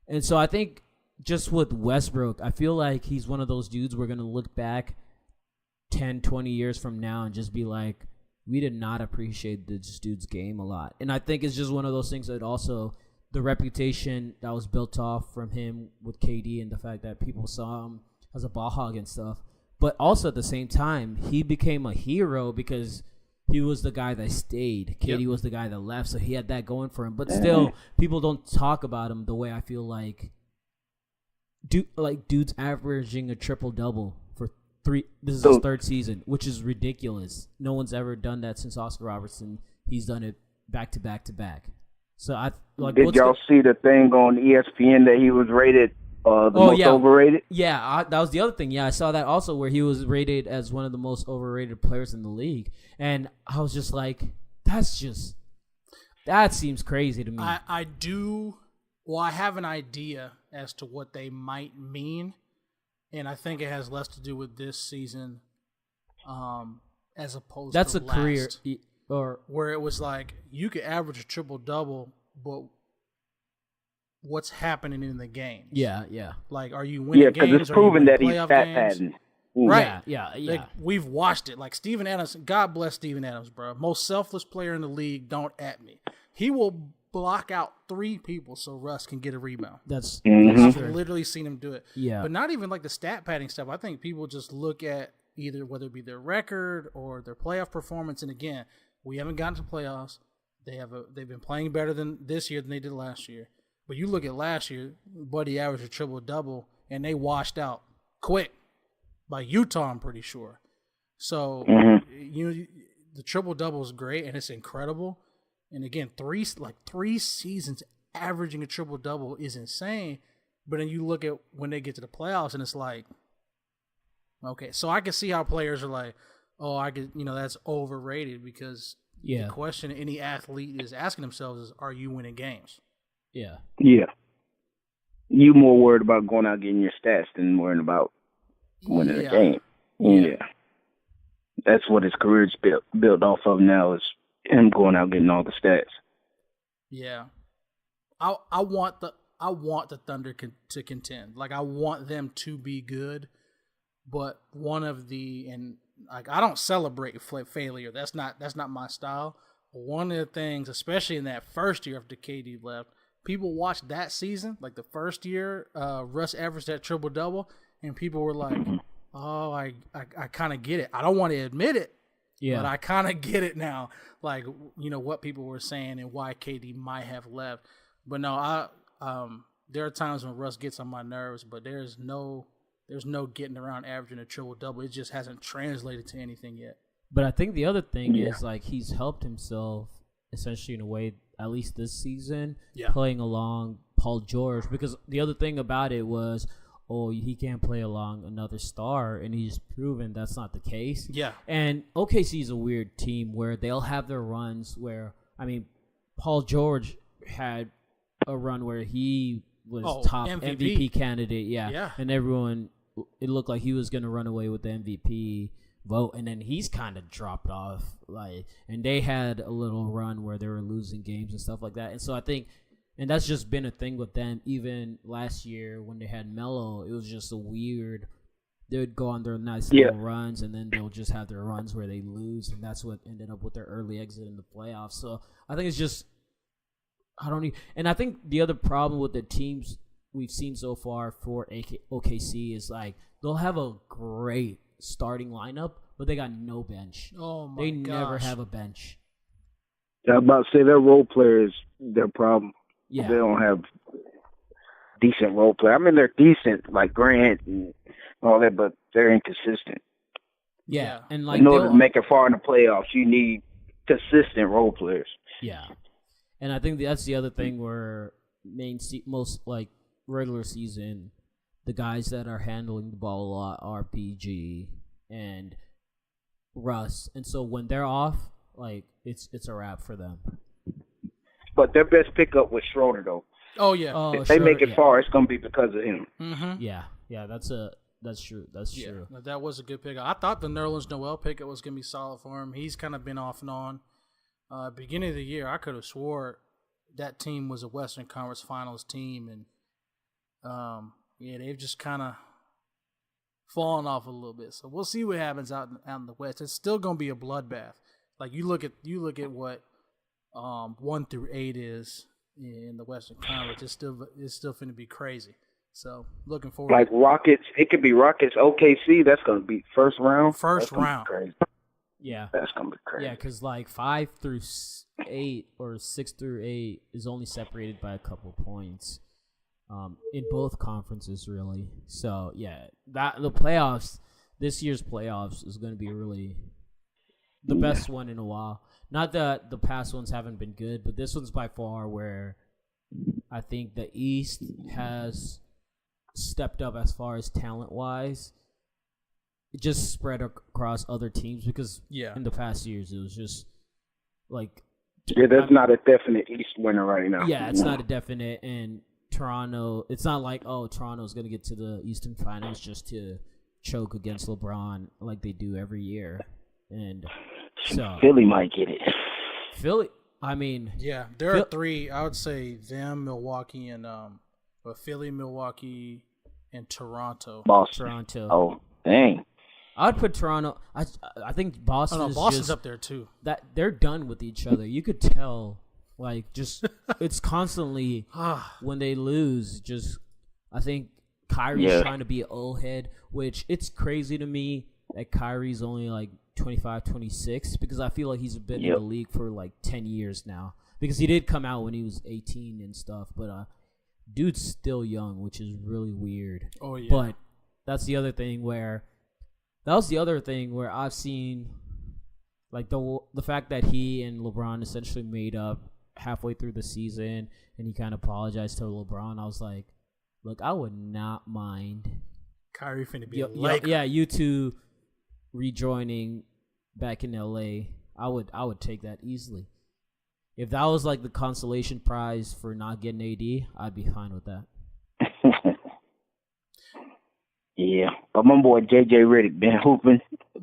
And so I think just with Westbrook, I feel like he's one of those dudes we're gonna look back 10, 20 years from now and just be like, we did not appreciate this dude's game a lot. And I think it's just one of those things that also the reputation that was built off from him with KD and the fact that people saw him as a ball hog and stuff. But also at the same time, he became a hero because he was the guy that stayed. KD was the guy that left, so he had that going for him. But still, people don't talk about him the way I feel like dude's averaging a triple-double for this is his third season, which is ridiculous. No one's ever done that since Oscar Robertson. He's done it back to back to back. So did y'all see the thing on ESPN that he was rated most overrated? Yeah, that was the other thing. Yeah, I saw that also where he was rated as one of the most overrated players in the league. And I was just like, that seems crazy to me. I have an idea as to what they might mean. And I think it has less to do with this season as opposed to last. Career. Or where it was like, you could average a triple-double, but what's happening in the games? Yeah, yeah. Like, are you winning games? Yeah, because it's proven that he's stat padding. Right. Yeah. Like, we've watched it. Like, Steven Adams, God bless Steven Adams, bro. Most selfless player in the league, don't at me. He will block out 3 people so Russ can get a rebound. That's I've literally seen him do it. Yeah. But not even like the stat padding stuff. I think people just look at either whether it be their record or their playoff performance. And again, we haven't gotten to playoffs. They've been playing better than this year than they did last year. But you look at last year, Buddy averaged a triple-double, and they washed out quick by Utah, I'm pretty sure. So, the triple-double is great, and it's incredible. And again, 3 seasons averaging a triple-double is insane. But then you look at when they get to the playoffs, and it's like, okay. So I can see how players are like, that's overrated because the question any athlete is asking themselves is, are you winning games? Yeah. Yeah. You more worried about going out getting your stats than worrying about winning a game. Yeah. That's what his career's built off of now is him going out getting all the stats. Yeah. I want the Thunder to contend. Like, I want them to be good, but I don't celebrate failure. That's not my style. One of the things, especially in that first year after KD left, people watched that season, like the first year, Russ averaged that triple-double, and people were like, oh, I kind of get it. I don't want to admit it, but I kind of get it now. Like, what people were saying and why KD might have left. But no, there are times when Russ gets on my nerves, but there's no getting around averaging a triple-double. It just hasn't translated to anything yet. But I think the other thing is, like, he's helped himself essentially in a way, at least this season, playing along Paul George. Because the other thing about it was, he can't play along another star, and he's proven that's not the case. Yeah. And OKC is a weird team where they'll have their runs where, Paul George had a run where he was top MVP candidate. Yeah. And everyone, it looked like he was going to run away with the MVP vote, and then he's kind of dropped off, and they had a little run where they were losing games and stuff like that. And so I think, and that's just been a thing with them. Even last year when they had Melo, it was just a weird. They would go on their nice little runs, and then they'll just have their runs where they lose, and that's what ended up with their early exit in the playoffs. So I think it's just, and I think the other problem with the teams we've seen so far for OKC is like they'll have a great starting lineup, but they got no bench. Oh my They gosh. never have a bench. I'm about to say their role players, their problem. Yeah. They don't have decent role players. They're decent, like Grant and all that, but they're inconsistent. Yeah. And like in order to make it far in the playoffs, you need consistent role players. Yeah. And I think that's the other thing where most like regular season, the guys that are handling the ball a lot are PG and Russ. And so when they're off, like it's a wrap for them. But their best pickup was Schroeder, though. Oh yeah. If they make it far, it's going to be because of him. Mm-hmm. Yeah. That's true. That's true. That was a good pickup. I thought the Nerlens Noel pickup was going to be solid for him. He's kind of been off and on. beginning of the year, I could have swore that team was a Western Conference Finals team, and they've just kind of fallen off a little bit. So we'll see what happens out in the West. It's still going to be a bloodbath. Like you look at what 1 through 8 is in the Western Conference. It's still going to be crazy. So looking forward. Like Rockets, it could be Rockets OKC. That's going to be first round. First round. Crazy. Yeah, that's going to be crazy. Yeah, because like 5 through 8 or 6 through 8 is only separated by a couple points. In both conferences, really. So yeah, the playoffs, this year's playoffs is going to be really the best one in a while. Not that the past ones haven't been good, but this one's by far where I think the East has stepped up as far as talent-wise. It just spread across other teams because in the past years it was just like there's not a definite East winner right now. Yeah, it's not a definite, and Toronto, it's not like, Toronto's going to get to the Eastern Finals just to choke against LeBron like they do every year. And so Philly might get it. Philly, I mean... Yeah, there are 3, I would say them, Milwaukee, and Philly, Milwaukee, and Toronto. Boston. Toronto. Oh, dang. I'd put Toronto... I think Boston is Boston's just, up there, too. That they're done with each other. You could tell... Like, just, it's constantly, when they lose, just, I think Kyrie's trying to be an old head, which it's crazy to me that Kyrie's only, like, 25, 26, because I feel like he's been in the league for, like, 10 years now. Because he did come out when he was 18 and stuff, but dude's still young, which is really weird. Oh, yeah. But that's the other thing where I've seen, like, the fact that he and LeBron essentially made up halfway through the season, and he kind of apologized to LeBron. I was like, look, I would not mind Kyrie finna be a Laker. You two rejoining back in LA. I would take that easily. If that was like the consolation prize for not getting AD, I'd be fine with that. Yeah, but my boy JJ Redick been hooping.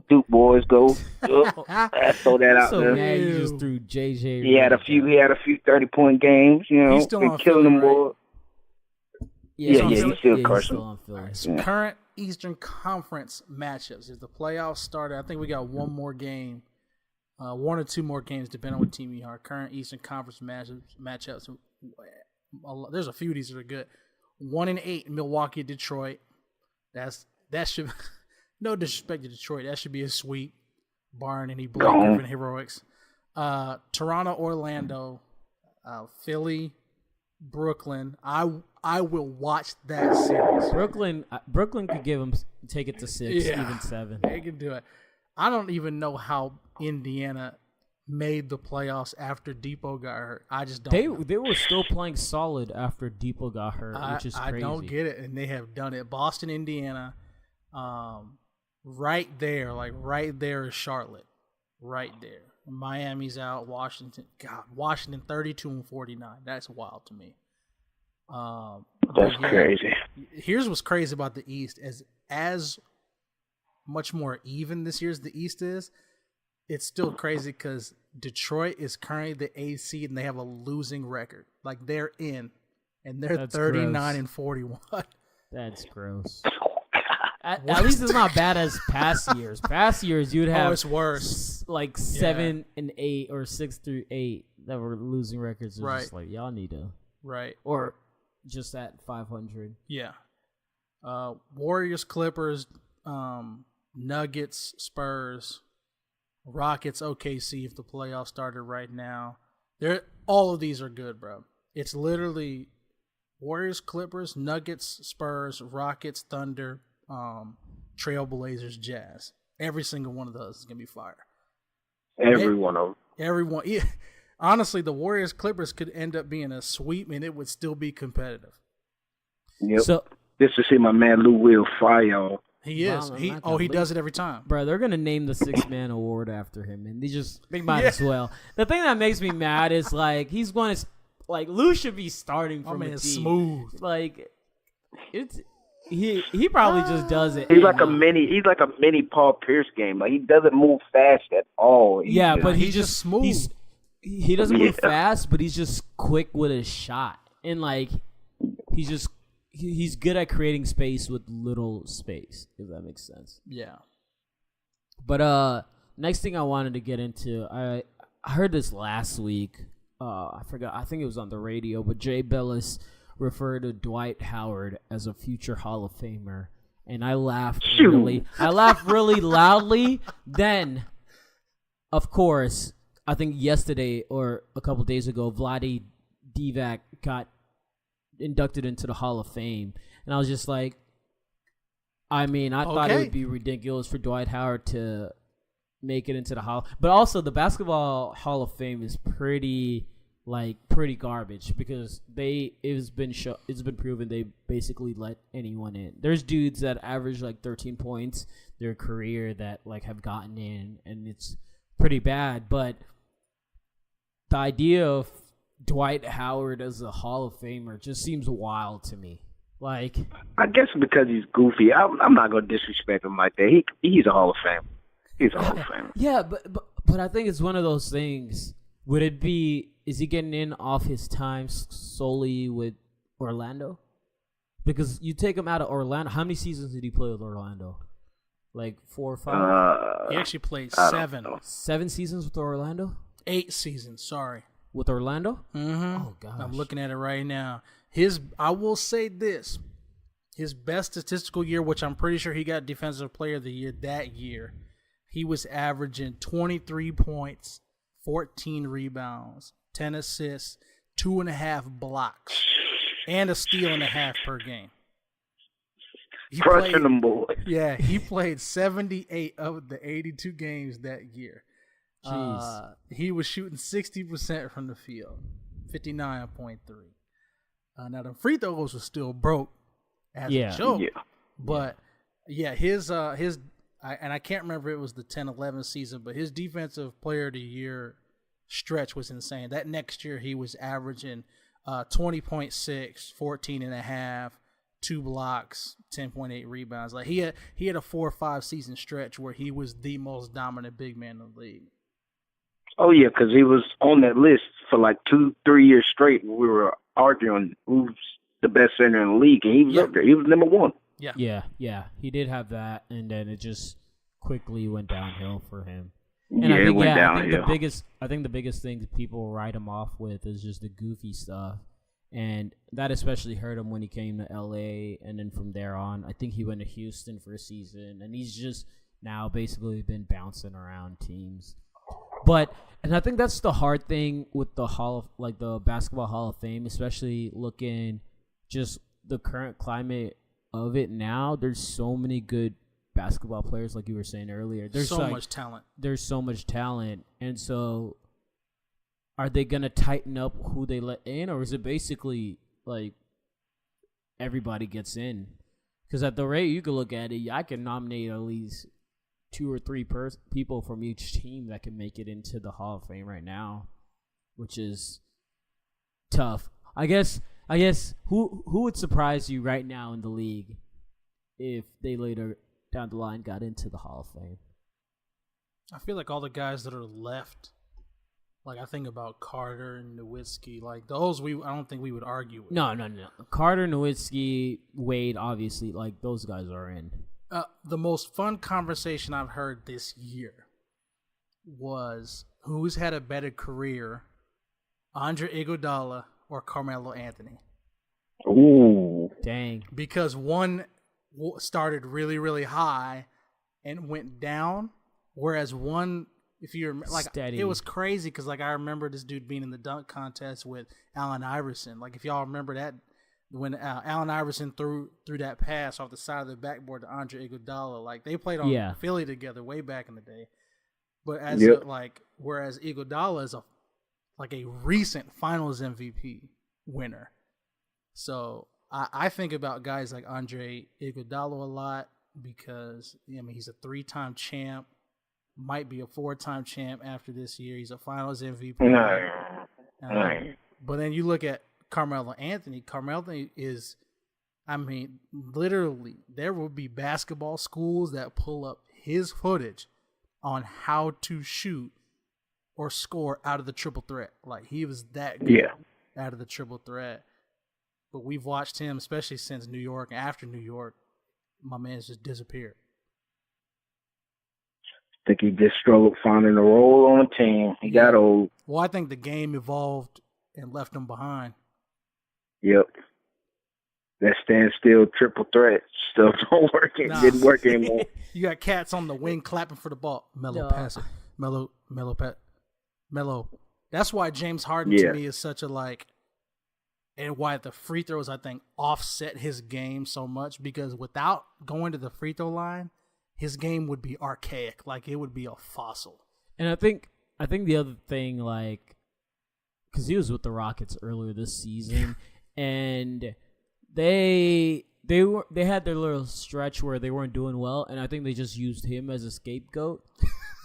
Duke boys go. I throw that out there. Mad you just threw JJ. He had a few 30-point games. You know, he's still been on killing Philly, them boys. Yeah, he's still crushing. On Philly. Right, so current Eastern Conference matchups. If the playoffs started, I think we got one more game, 1 or 2 more games, depending on what team you are. Current Eastern Conference matchups. There's a few of these that are good. 1-8, Milwaukee, Detroit. That should no disrespect to Detroit. That should be a sweep, barring any Blake Griffin heroics. Toronto, Orlando, Philly, Brooklyn. I will watch that series. Brooklyn could take it to 6, even 7. They can do it. I don't even know how Indiana made the playoffs after Depot got hurt. I just don't. They were still playing solid after Depot got hurt, which is crazy. I don't get it, and they have done it. Boston, Indiana, right there is Charlotte, right there. Miami's out. Washington 32-49. That's wild to me. That's crazy. Here's what's crazy about the East: as much more even this year's the East is, it's still crazy because Detroit is currently the 8th seed and they have a losing record. Like they're in, and they're 39-41. That's gross. At least it's not bad as past years. Past years you'd have it's worse. Like 7 and 8 or 6 through 8 that were losing records. Right. Just like y'all need to or just at 500. Yeah. Warriors, Clippers, Nuggets, Spurs, Rockets, OKC. If the playoffs started right now, all of these are good, bro. It's literally Warriors, Clippers, Nuggets, Spurs, Rockets, Thunder, Trailblazers, Jazz. Every single one of those is gonna be fire. Every one of them. Everyone. Yeah. Honestly, the Warriors, Clippers could end up being a sweep, and it would still be competitive. Yep. So just to see my man Lou Will fire y'all. He is. He does it every time. Bro, they're going to name the 6-man award after him, and they might as well. The thing that makes me mad is, like, he's going to, like, Lou should be starting from a team. Smooth. Like, he probably just does it. He's like a mini Paul Pierce game. Like, he doesn't move fast at all. But he's just smooth. he doesn't move fast, but he's just quick with his shot, and like he's good at creating space with little space, if that makes sense. Yeah. But next thing I wanted to get into, I heard this last week. I forgot. I think it was on the radio, but Jay Billis referred to Dwight Howard as a future Hall of Famer, and I laughed really loudly. Then, of course, I think yesterday or a couple days ago, Vlade Divac got inducted into the Hall of Fame, and I was just like, I mean, I thought it would be ridiculous for Dwight Howard to make it into the Hall, but also the Basketball Hall of Fame is pretty garbage because it's been proven they basically let anyone in. There's dudes that average like 13 points their career that like have gotten in, and it's pretty bad. But the idea of Dwight Howard as a Hall of Famer just seems wild to me. Like, I guess because he's goofy. I'm not gonna disrespect him like that. He's a Hall of Famer. He's a Hall of Famer. Yeah, but I think it's one of those things. Is he getting in off his time solely with Orlando? Because you take him out of Orlando. How many seasons did he play with Orlando? Like 4 or 5? He actually played 7. 7 seasons with Orlando? 8 seasons, sorry. With Orlando? Mm-hmm. Oh, gosh. I'm looking at it right now. I will say this. His best statistical year, which I'm pretty sure he got Defensive Player of the Year that year, he was averaging 23 points, 14 rebounds, 10 assists, 2.5 blocks, and a steal and a half per game. Crushing them boys. Yeah, he played 78 of the 82 games that year. Jeez. He was shooting 60% from the field, 59.3. Now the free throws were still broke as a joke, but his I can't remember if it was the 10-11 season, but his Defensive Player of the Year stretch was insane. That next year he was averaging 20.6, 14.5, 2 blocks, 10.8 rebounds. Like he had a 4 or 5 season stretch where he was the most dominant big man in the league. Oh yeah, because he was on that list for like 2-3 years straight. We were arguing who's the best center in the league, and he was up there. He was number 1. Yeah. He did have that, and then it just quickly went downhill for him. And it went downhill. I think the biggest thing people write him off with is just the goofy stuff, and that especially hurt him when he came to LA, and then from there on, I think he went to Houston for a season, and he's just now basically been bouncing around teams. And I think that's the hard thing with the the Basketball Hall of Fame, especially looking just the current climate of it now. There's so many good basketball players, like you were saying earlier. There's so much talent. There's so much talent, and so are they gonna tighten up who they let in, or is it basically like everybody gets in? Because at the rate you could look at it, I can nominate at least 2 or 3 people from each team that can make it into the Hall of Fame right now, which is tough. I guess who would surprise you right now in the league if they later down the line got into the Hall of Fame? I feel like all the guys that are left, like I think about Carter and Nowitzki, like those I don't think we would argue with. No. Carter, Nowitzki, Wade, obviously, like those guys are in. The most fun conversation I've heard this year was who's had a better career, Andre Iguodala or Carmelo Anthony. Ooh. Dang. Because one started really, really high and went down, whereas one, if you remember, like steady. It was crazy because like I remember this dude being in the dunk contest with Allen Iverson. Like if y'all remember that, when Allen Iverson threw that pass off the side of the backboard to Andre Iguodala, like they played on Philly together way back in the day. But as whereas Iguodala is a recent Finals MVP winner, so I think about guys like Andre Iguodala a lot because he's a 3-time champ, might be a 4-time champ after this year. He's a Finals MVP. But then you look at Carmelo Anthony. Carmelo Anthony is, literally, there will be basketball schools that pull up his footage on how to shoot or score out of the triple threat. Like, he was that good out of the triple threat. But we've watched him, especially since New York, after New York, my man's just disappeared. I think he just struggled finding a role on the team. He got old. Well, I think the game evolved and left him behind. Yep. That standstill triple threat stuff don't work. Didn't work anymore. You got cats on the wing clapping for the ball. Pass it. Melo. That's why James Harden to me is such a like, and why the free throws I think offset his game so much, because without going to the free throw line, his game would be archaic. Like, it would be a fossil. And I think the other thing, like, because he was with the Rockets earlier this season, and they had their little stretch where they weren't doing well, and I think they just used him as a scapegoat.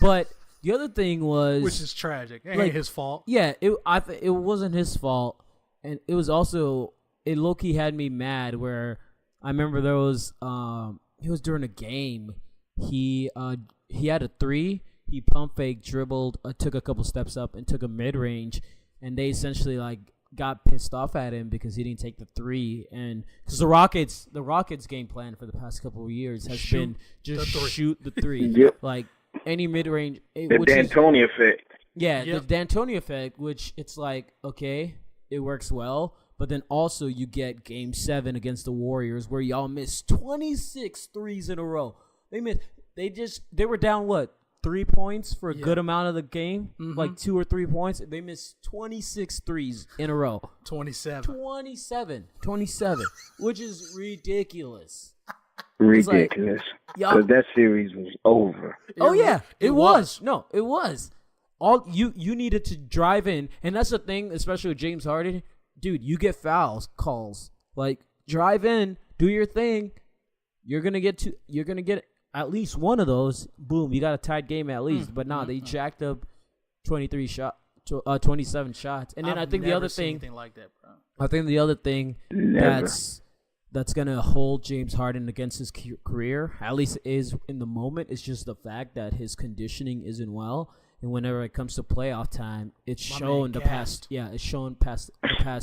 But the other thing was, which is tragic. It ain't his fault. Yeah, it wasn't his fault, and it was also, it low-key had me mad. Where I remember there was it was during a game. He had a three. He pump fake, dribbled, took a couple steps up, and took a mid range, and they essentially like got pissed off at him because he didn't take the three. And because the Rockets game plan for the past couple of years has been just shoot the three. Yep. Like any mid range. The D'Antoni effect. Yeah, the D'Antoni effect, which it's like, okay, it works well, but then also you get Game 7 against the Warriors where y'all missed 26 threes in a row. They were down 3 points for a good amount of the game, like 2 or 3 points. They missed 26 threes in a row. 27, which is ridiculous. Ridiculous. Because that series was over. It was. No, it was. All you needed to drive in, and that's the thing, especially with James Harden. Dude, you get calls. Like, drive in, do your thing. You're gonna get at least one of those. Boom, you got a tied game at least. But they jacked up 27 shots. And then I think the other thing, like that, bro. I think the other thing that's gonna hold James Harden against his career, at least is in the moment, is just the fact that his conditioning isn't well. And whenever it comes to playoff time, it's shown the past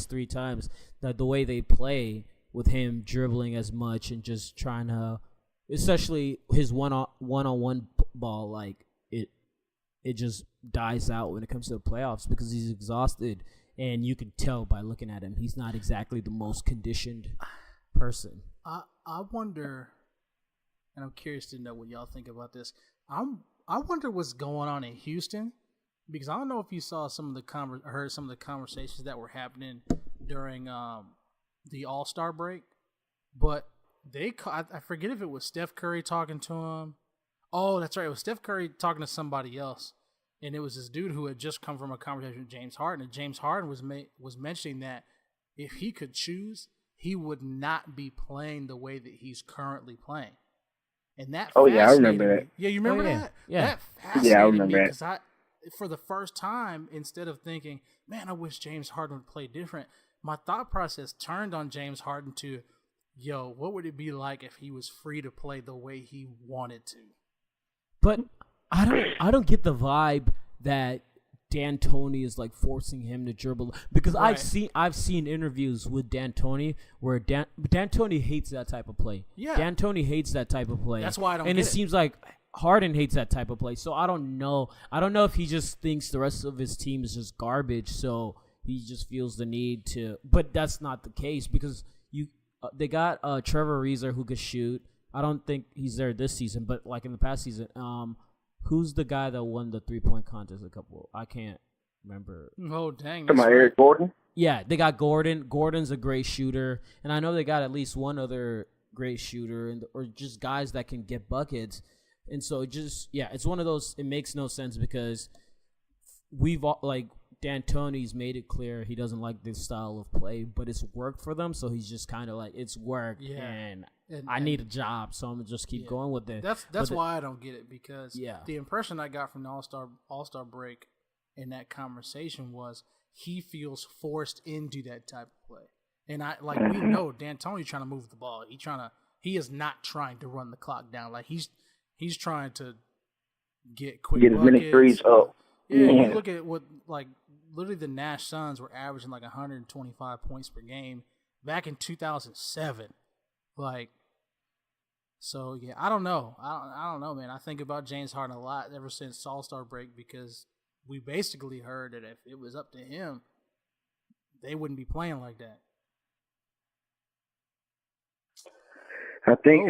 3 times that the way they play with him dribbling as much and just trying to, especially his one-on-one ball, like it just dies out when it comes to the playoffs because he's exhausted, and you can tell by looking at him he's not exactly the most conditioned person. I wonder, and I'm curious to know what y'all think about this. I wonder what's going on in Houston, because I don't know if you saw heard some of the conversations that were happening during the All-Star break, but I forget if it was Steph Curry talking to him. Oh, that's right. It was Steph Curry talking to somebody else, and it was this dude who had just come from a conversation with James Harden, and James Harden was mentioning that if he could choose, he would not be playing the way that he's currently playing. And that I remember that. Yeah, you remember that? Yeah. That fascinated I remember me that. because for the first time, instead of thinking, man, I wish James Harden would play different, my thought process turned on James Harden to, yo, what would it be like if he was free to play the way he wanted to? But I don't get the vibe that D'Antoni is like forcing him to dribble, because Right. I've seen interviews with D'Antoni where D'Antoni hates that type of play. Yeah. D'Antoni hates that type of play. That's why I don't And get it it. seems like Harden hates that type of play. So I don't know. I don't know if he just thinks the rest of his team is just garbage, so he just feels the need to. But that's not the case, because they got Trevor Ariza who could shoot. I don't think he's there this season, but like in the past season, who's the guy that won the 3-point contest? I can't remember. Oh, dang. Come on, Eric Gordon. Yeah, they got Gordon. Gordon's a great shooter, and I know they got at least one other great shooter, or just guys that can get buckets. And so it's one of those. It makes no sense because we've D'Antoni's made it clear he doesn't like this style of play, but it's worked for them. So he's just kind of like, it's worked, and I need a job, so I'm gonna just keep going with it. That's why I don't get it, because Yeah. the impression I got from the All-Star break in that conversation was he feels forced into that type of play. And we know D'Antoni trying to move the ball. He is not trying to run the clock down. Like he's trying to get quick Get as many buckets. threes up. Yeah, you look at what literally the Nash Suns were averaging 125 points per game back in 2007. So yeah, I don't know. I don't know, man. I think about James Harden a lot ever since All-Star break because we basically heard that if it was up to him, they wouldn't be playing like that. I think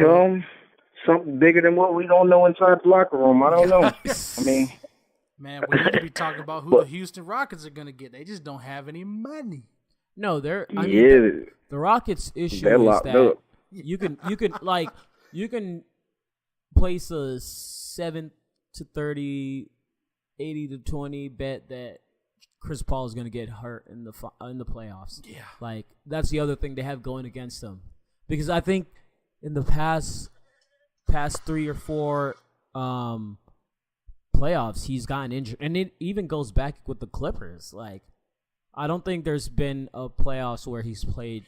something bigger than what we don't know inside the locker room. I don't know. I mean, man, we need to be talking about who the Houston Rockets are going to get. They just don't have any money. No, the Rockets' issue is that you can place a 7-30, 80-20 bet that Chris Paul is going to get hurt in the playoffs. Yeah, that's the other thing they have going against them, because I think in the past 3 or 4 playoffs he's gotten injured, and it even goes back with the Clippers. I don't think there's been a playoffs where he's played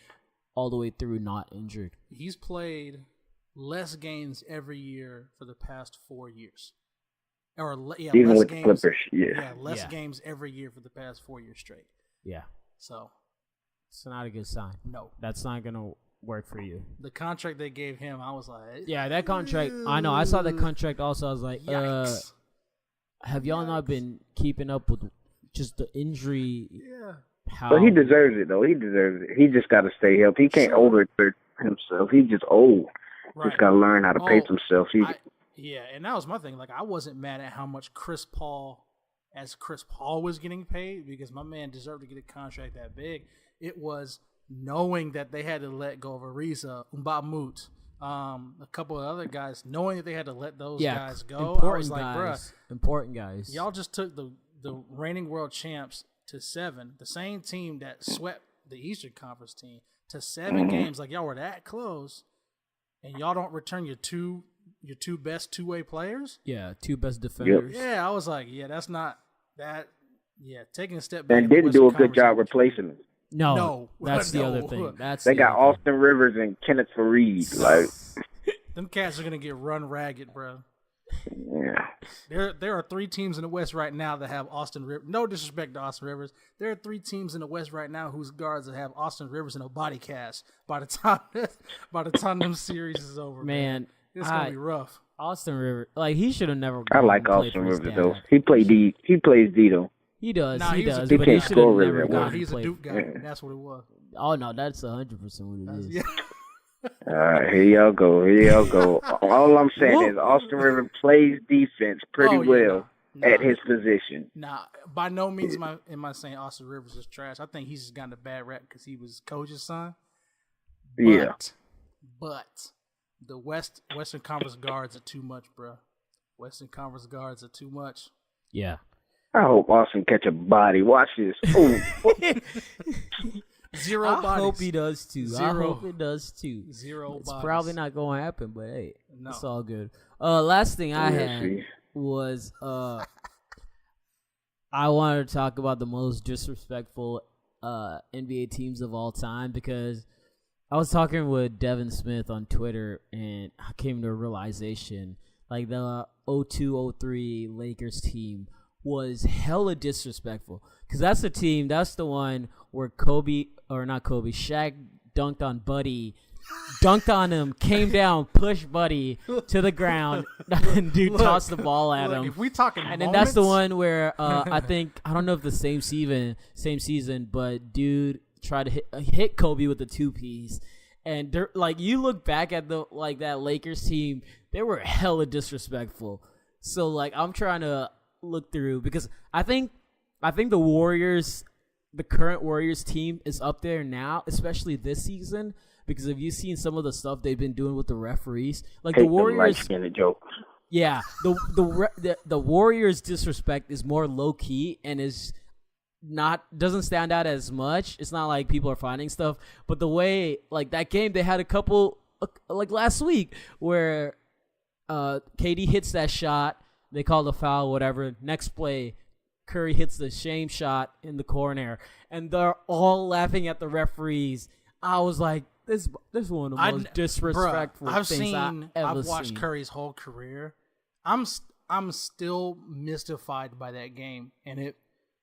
all the way through not injured. He's played less games every year for the past 4 years. Even less with games. The Clippers, less games every year for the past 4 years straight. Yeah. So it's not a good sign. No. That's not going to work for you. The contract they gave him, I was like... Yeah, that contract, I know. I saw that contract also. I was like, yikes. Have y'all not been keeping up with just the injury? Yeah. But he deserves it, though. He deserves it. He just got to stay healthy. He can't overexert himself. He's just old. Right. He's got to learn how to pace himself. And that was my thing. I wasn't mad at how much Chris Paul was getting paid, because my man deserved to get a contract that big. It was knowing that they had to let go of Ariza, Mbamute, a couple of other guys, knowing that they had to let those guys go. I was like, bruh, important guys. Y'all just took the reigning world champs to 7, the same team that swept the Eastern Conference team to 7 games. Y'all were that close, and y'all don't return your two best two-way players? Yeah, 2 best defenders. Yeah, I was like, that's not that. Yeah, taking a step back. And didn't do a good job replacing them. No, that's the other thing. They got Austin Rivers and Kenneth Faried. Them cats are gonna get run ragged, bro. Yeah. There are 3 teams in the West right now that have Austin Rivers. No disrespect to Austin Rivers. There are 3 teams in the West right now whose guards that have Austin Rivers in a body cast by the time them series is over. Man, it's gonna be rough. Austin Rivers, he should have never. I like Austin Rivers though. He plays D though. He does. Nah, he does. He But can't he should have score never really gone. He's to a play. Duke guy. That's what it was. Oh no, that's 100% what it is. Yeah. All right, here y'all go. All I'm saying is Austin Rivers plays defense pretty well at his position. Nah, by no means am I saying Austin Rivers is trash. I think he's just gotten a bad rap because he was coach's son. But the Western Conference guards are too much, bro. Western Conference guards are too much. Yeah. I hope Austin catch a body. Watch this. Ooh. Zero bodies. I hope he does too. 0. I hope it does too. 0 It's bodies. probably not going to happen, but hey, No. it's all good. Last thing I had was I wanted to talk about the most disrespectful NBA teams of all time, because I was talking with Devan Smith on Twitter and I came to a realization, the 02-03 Lakers team was hella disrespectful, because that's the one where Shaq dunked on Buddy, dunked on him, came down, pushed Buddy to the ground, and dude tossed the ball at him. If we talking and then that's the one where I don't know if the same season, but dude tried to hit Kobe with the 2-piece. And you look back at that Lakers team, they were hella disrespectful. So I'm trying to look through, because I think the Warriors, the current Warriors team is up there now, especially this season, because have you seen some of the stuff they've been doing with the referees? The Warriors, joke. Yeah, the Warriors disrespect is more low key and doesn't stand out as much. It's not like people are finding stuff, but the way that game, they had a couple last week where KD hits that shot, they call the foul, whatever. Next play, Curry hits the shame shot in the corner, and they're all laughing at the referees. I was like, this is one of the most disrespectful things I've ever I've watched seen. Curry's whole career. I'm I'm still mystified by that game, and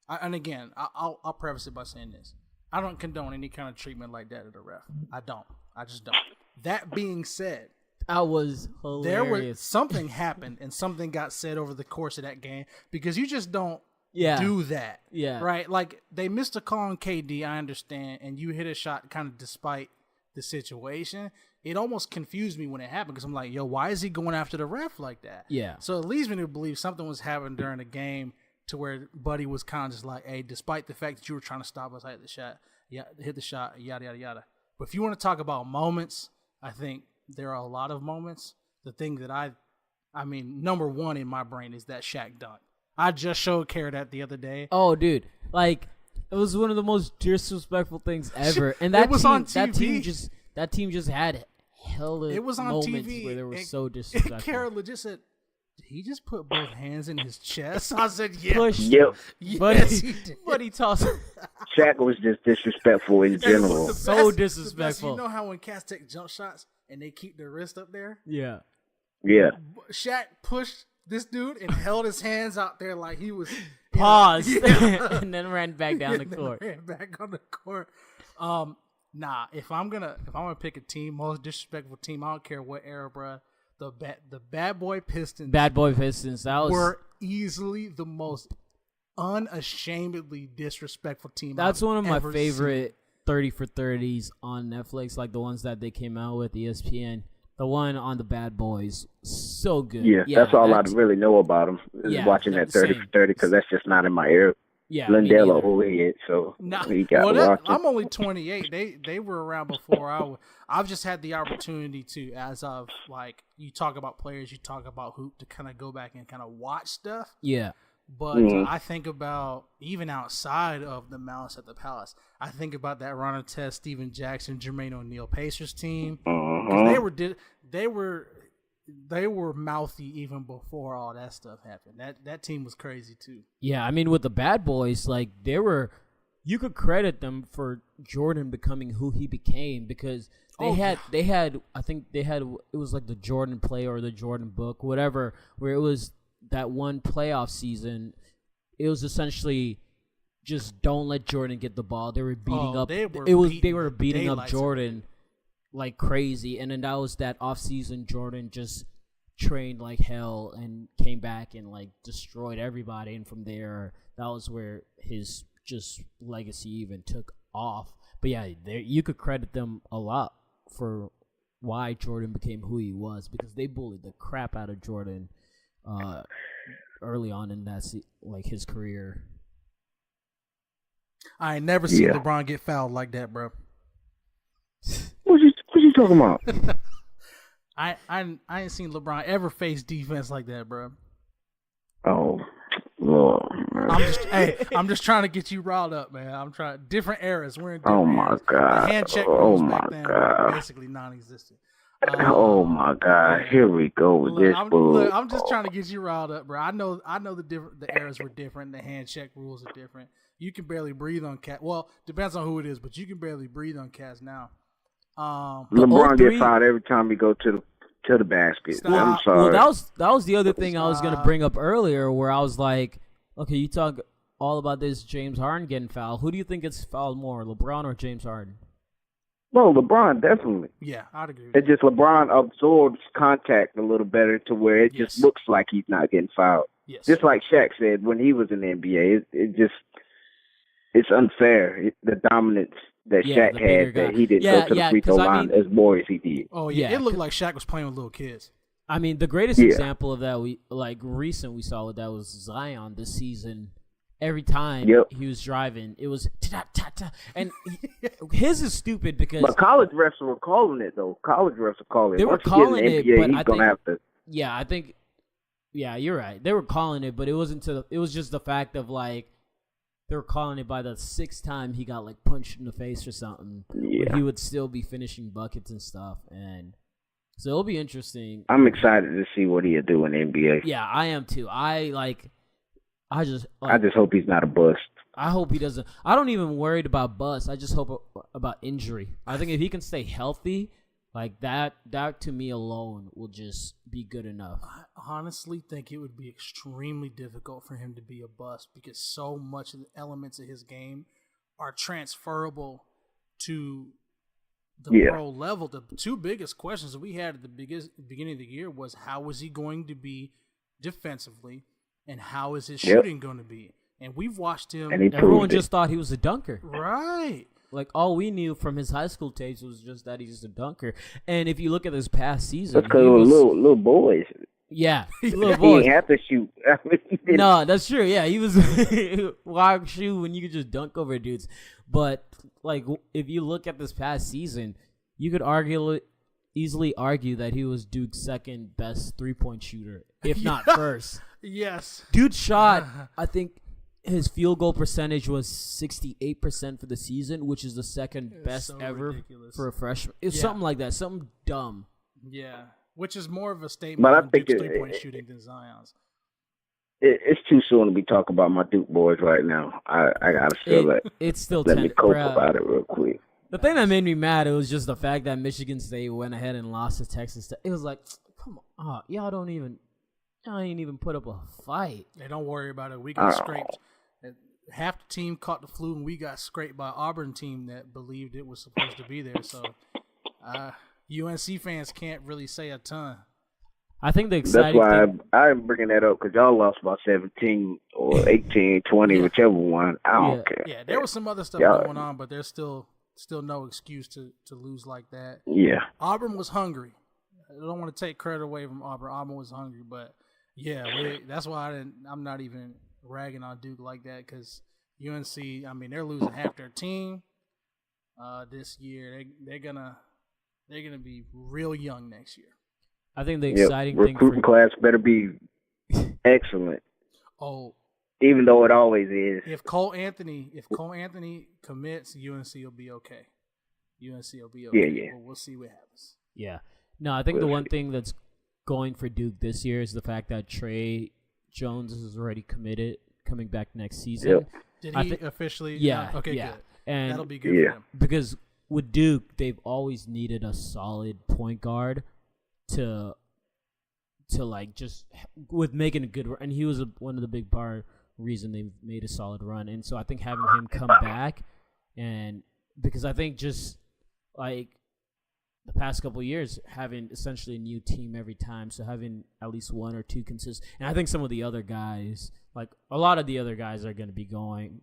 again, I'll preface it by saying this: I don't condone any kind of treatment like that at a ref. I just don't. That being said, that was hilarious. Something happened, and something got said over the course of that game because you just don't do that. Yeah, right. Like they missed a call on KD. I understand, and you hit a shot kind of despite the situation. It almost confused me when it happened because I'm like, yo, why is he going after the ref like that? Yeah. So it leads me to believe something was happening during the game to where Buddy was kind of just like, hey, despite the fact that you were trying to stop us, I hit the shot, yada, yada, yada. But if you want to talk about moments, I think there are a lot of moments. The thing that I mean, number one in my brain is that Shaq dunk. I just showed Kara that the other day. Oh, dude. Like, it was one of the most disrespectful things ever. And that was team, on TV. That team just had hella it was on moments TV where they were so disrespectful. Kara legit said, did he just put both hands in his chest? I said, yeah. Yep. Yes, but he tossed. Shaq was just disrespectful in general. So disrespectful. You know how when cats take jump shots and they keep their wrist up there? Yeah. Yeah. Shaq pushed this dude and held his hands out there like he was paused and then ran back down the court. Ran back on the court. Nah, if I'm gonna pick a team, most disrespectful team, I don't care what era, bro. The Bad Boy Pistons. Bad Boy Pistons. That was were easily the most unashamedly disrespectful team. That's I've one of my ever favorite 30 for 30s on Netflix, like the ones that they came out with ESPN. The one on the Bad Boys, so good. Yeah, that's all I really know about him is watching that 30 for 30 because that's just not in my era. Yeah, Lindell who he is, so he got to watch it. I'm only 28. They were around before I've just had the opportunity to, as of like you talk about players, you talk about hoop, to kind of go back and kind of watch stuff. Yeah. But I think about even outside of the Malice at the Palace, I think about that Ron Artest, Steven Jackson, Jermaine O'Neal Pacers team. They were mouthy even before all that stuff happened. That team was crazy too. Yeah, I mean with the Bad Boys, like you could credit them for Jordan becoming who he became because they had it was like the Jordan play or the Jordan book, whatever, where it was that one playoff season. It was essentially just don't let Jordan get the ball. They were beating up. They were beating up Jordan like crazy, and then that was that off season. Jordan just trained like hell and came back and like destroyed everybody. And from there, that was where his just legacy even took off. But yeah, you could credit them a lot for why Jordan became who he was because they bullied the crap out of Jordan early on in that like his career. I ain't never seen LeBron get fouled like that, bro. What you talking about? I ain't seen LeBron ever face defense like that, bro. Oh, Lord. I'm just trying to get you riled up, man. I'm trying different eras. We're in different oh my eras. God. The hand check rules back then were basically non-existent. Oh my God! Here we go with this bull. I'm just trying to get you riled up, bro. I know the eras were different. The hand check rules are different. You can barely breathe on cat. Well, depends on who it is, but you can barely breathe on cats now. LeBron get fouled every time he go to the basket. Stop. I'm sorry. Well, that was the other thing I was gonna bring up earlier, where I was like, okay, you talk all about this James Harden getting fouled. Who do you think gets fouled more, LeBron or James Harden? Well, LeBron definitely. Yeah, I'd agree. It's just LeBron absorbs contact a little better to where it just looks like he's not getting fouled. Yes. Just like Shaq said when he was in the NBA, it's unfair, the dominance that Shaq had that he didn't go to the free throw line as more as he did. Oh, yeah. It looked like Shaq was playing with little kids. I mean, the greatest example of that we saw with that was Zion this season. Every time he was driving, it was ta-ta-ta-ta. And his is stupid because... But college refs were calling it, though. College refs were calling it. They were calling it, but I think... Yeah, I think... Yeah, you're right. They were calling it, but it wasn't it was just the fact of, like, they were calling it by the sixth time he got, like, punched in the face or something. Yeah. But he would still be finishing buckets and stuff, and... So it'll be interesting. I'm excited to see what he'll do in the NBA. Yeah, I am, too. I just hope he's not a bust. I hope he doesn't. I don't even worried about bust. I just hope about injury. I think if he can stay healthy, Like that to me alone will just be good enough. I honestly think it would be extremely difficult for him to be a bust because so much of the elements of his game are transferable to the pro level. The two biggest questions that we had at the beginning of the year was how was he going to be defensively and how is his shooting going to be? And we've watched him. And everyone just thought he was a dunker. Right. Like, all we knew from his high school tapes was just that he's just a dunker. And if you look at this past season, because little boys. Yeah, little boys. He didn't have to shoot. No, that's true. Yeah, he was why shoot when you could just dunk over dudes. But like, if you look at this past season, you could easily argue that he was Duke's second best 3-point shooter, if not first. Yes, Dude shot. I think his field goal percentage was 68% for the season, which is the second best ever ridiculous. For a freshman. It's something like that, something dumb. Yeah, which is more of a statement on Duke's 3-point shooting than Zion's. It's too soon to be talking about my Duke boys right now. I gotta still it's still let me cope about it real quick. The thing that made me mad, it was just the fact that Michigan State went ahead and lost to Texas Tech. It was like, come on, y'all ain't even put up a fight. Hey, don't worry about it. We got scraped. Half the team caught the flu, and we got scraped by Auburn team that believed it was supposed to be there. So, UNC fans can't really say a ton. I think the exciting That's why I'm bringing that up, because y'all lost by 17 or 18, 20, whichever one. I don't care. Yeah, there was some other stuff going on, but there's still no excuse to lose like that. Yeah. Auburn was hungry. I don't want to take credit away from Auburn. Auburn was hungry, but yeah, that's why I'm not even ragging on Duke like that, because UNC, I mean, they're losing half their team this year. They're gonna be real young next year. I think the exciting thing recruiting class better be excellent. Oh, even though it always is. If Cole Anthony commits, UNC will be okay. UNC will be okay. Yeah. But we'll see what happens. Yeah. No, I think the one thing that's going for Duke this year is the fact that Trey Jones is already committed, coming back next season. Yep. Did he officially? Yeah. Okay, yeah. good. And that'll be good for him. Because with Duke, they've always needed a solid point guard to like just with making a good run. And he was one of the big reason they made a solid run. And so I think having him come back, and because I think just like the past couple of years, having essentially a new team every time, so having at least one or two consistent. And I think some of the other guys, like a lot of the other guys, are going to be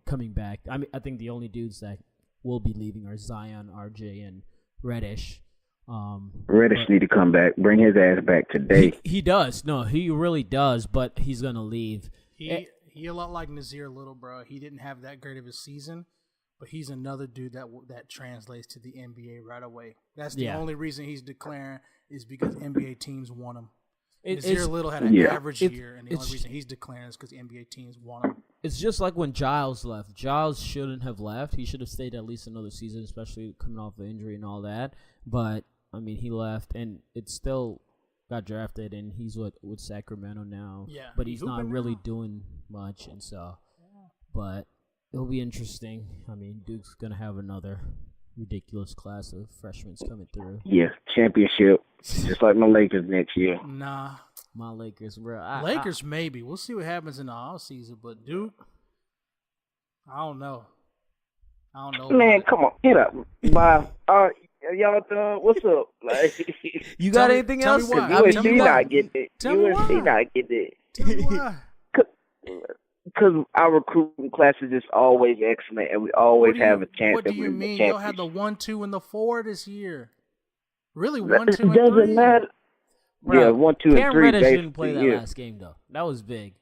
coming back. I mean, I think the only dudes that will be leaving are Zion, RJ, and Reddish. Reddish need to come back. Bring his ass back today. He does. No, he really does. But he's going to leave. He a lot like Nazir Little, bro. He didn't have that great of a season, but he's another dude that translates to the NBA right away. That's the only reason he's declaring is because NBA teams want him. Nazir Little had an average year, and the only reason he's declaring is because the NBA teams want him. It's just like when Giles left. Giles shouldn't have left. He should have stayed at least another season, especially coming off the injury and all that. But I mean, he left, and it still got drafted, and he's with Sacramento now. Yeah, but he's not really doing much, and so. But it'll be interesting. I mean, Duke's gonna have another ridiculous class of freshmen coming through. Yeah, championship, just like my Lakers next year. Nah, my Lakers, bro. Lakers maybe. We'll see what happens in the offseason, but Duke, I don't know. Man, come on, get up, bye. Y'all done? What's up? Like, you got anything else? UNC not getting it. UNC not getting it. Tell me why. Because our recruiting class is just always excellent, and we always have a chance. What do you mean? Y'all had the 1, 2, and the 4 this year. Really, 1, 2, and 3. It doesn't matter. Bro, yeah, 1, 2, and 3. Reddish didn't play that last game though. That was big.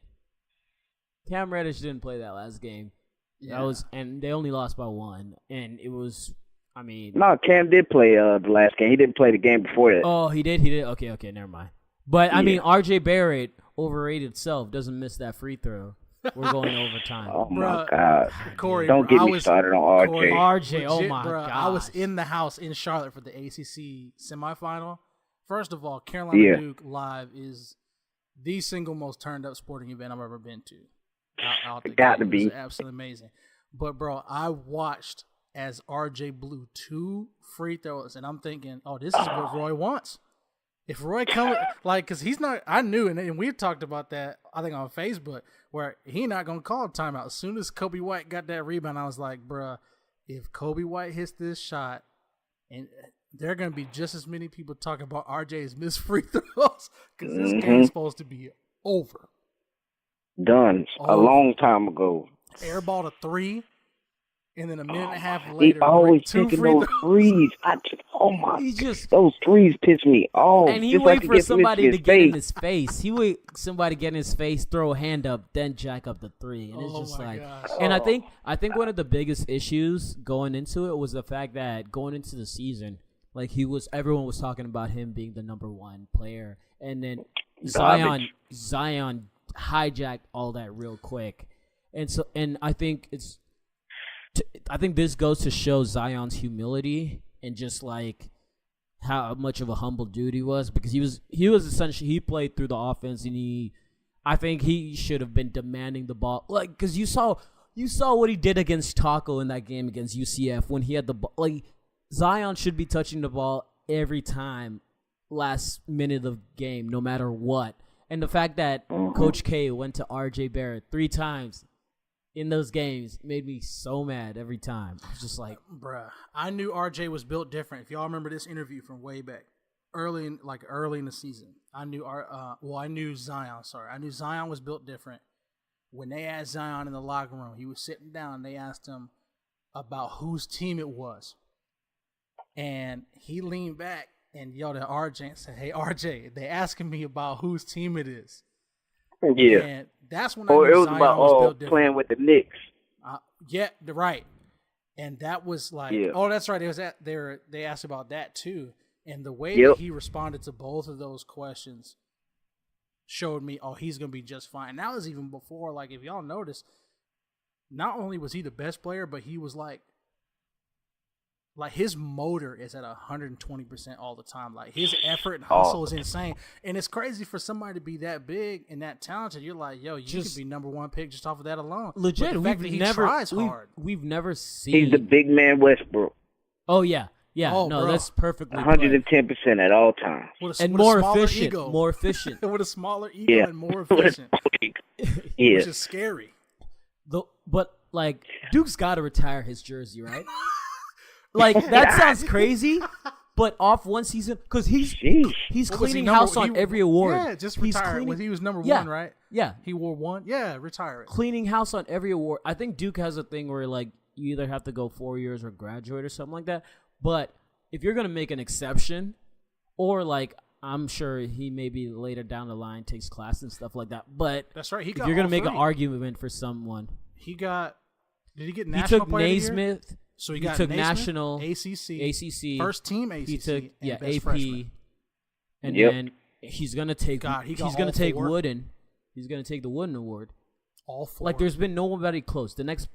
Cam Reddish didn't play that last game. Yeah. And they only lost by 1, and it was. I mean, no, Cam did play the last game. He didn't play the game before that. Oh, he did. Okay, never mind. But I mean, RJ Barrett, overrated self, doesn't miss that free throw. We're going overtime. Oh my God, Corey, don't get me started on RJ. RJ, oh my God! I was in the house in Charlotte for the ACC semifinal. First of all, Carolina Duke live is the single most turned up sporting event I've ever been to. Got to be. Absolutely amazing. But bro, I watched as RJ blew 2 free throws, and I'm thinking, oh, this is what Roy wants. If Roy comes, because he's not, I knew, and we talked about that, I think on Facebook, where he not going to call a timeout. As soon as Kobe White got that rebound, I was like, bruh, if Kobe White hits this shot, and there are going to be just as many people talking about RJ's missed free throws, because this game is supposed to be over. Done a long time ago. Airball to 3. And then a minute and a half later, he always 2 taking free those threes. Those threes piss me off. And he wait for somebody to get in his face. He wait somebody get in his face, throw a hand up, then jack up the 3. And it's just like, gosh. And I think one of the biggest issues going into it was the fact that going into the season, like everyone was talking about him being the number 1 player, and then Zion hijacked all that real quick, and I think this goes to show Zion's humility and just like how much of a humble dude he was, because he was essentially, he played through the offense, and I think he should have been demanding the ball, like, because you saw what he did against Taco in that game against UCF when he had the ball. Like, Zion should be touching the ball every time last minute of the game, no matter what. And the fact that Coach K went to RJ Barrett 3 times in those games made me so mad every time. I was just like, bruh, I knew RJ was built different. If y'all remember this interview from way back, early in the season, I knew Zion. Sorry, I knew Zion was built different. When they asked Zion in the locker room, he was sitting down, and they asked him about whose team it was, and he leaned back and yelled at RJ and said, "Hey, RJ, they asking me about whose team it is." Yeah. And that's when I knew it was Zion about was built different. Playing with the Knicks. Yeah, right. And that was like, oh, that's right. They asked about that too. And the way that he responded to both of those questions showed me, oh, he's going to be just fine. And that was even before, like, if y'all notice, not only was he the best player, but he was like his motor is at 120% all the time. Like, his effort and hustle is insane. And it's crazy for somebody to be that big and that talented. You're like, yo, you could be number 1 pick just off of that alone. Legit, the fact that he tries hard. We've never seen. He's the big man Westbrook. Oh yeah, no, bro. That's perfectly 110% at all times, and more efficient. More efficient with a smaller ego and more efficient. Which is scary. But like, Duke's got to retire his jersey, right? Like, that sounds crazy, but off one season, because he's cleaning house on every award. Yeah, just retire. He was number 1, right? Yeah. He wore 1. Yeah, retire it. Cleaning house on every award. I think Duke has a thing where, like, you either have to go 4 years or graduate or something like that. But if you're going to make an exception, or, like, I'm sure he maybe later down the line takes class and stuff like that. But that's right. If you're going to make an argument for someone. Did he get national player of the year? Naismith. So he took Naismith, national, ACC, first team ACC. He took AP, freshman. and then he's gonna take. He's gonna take Wooden. He's gonna take the Wooden Award. All 4. Like, there's been nobody close. The next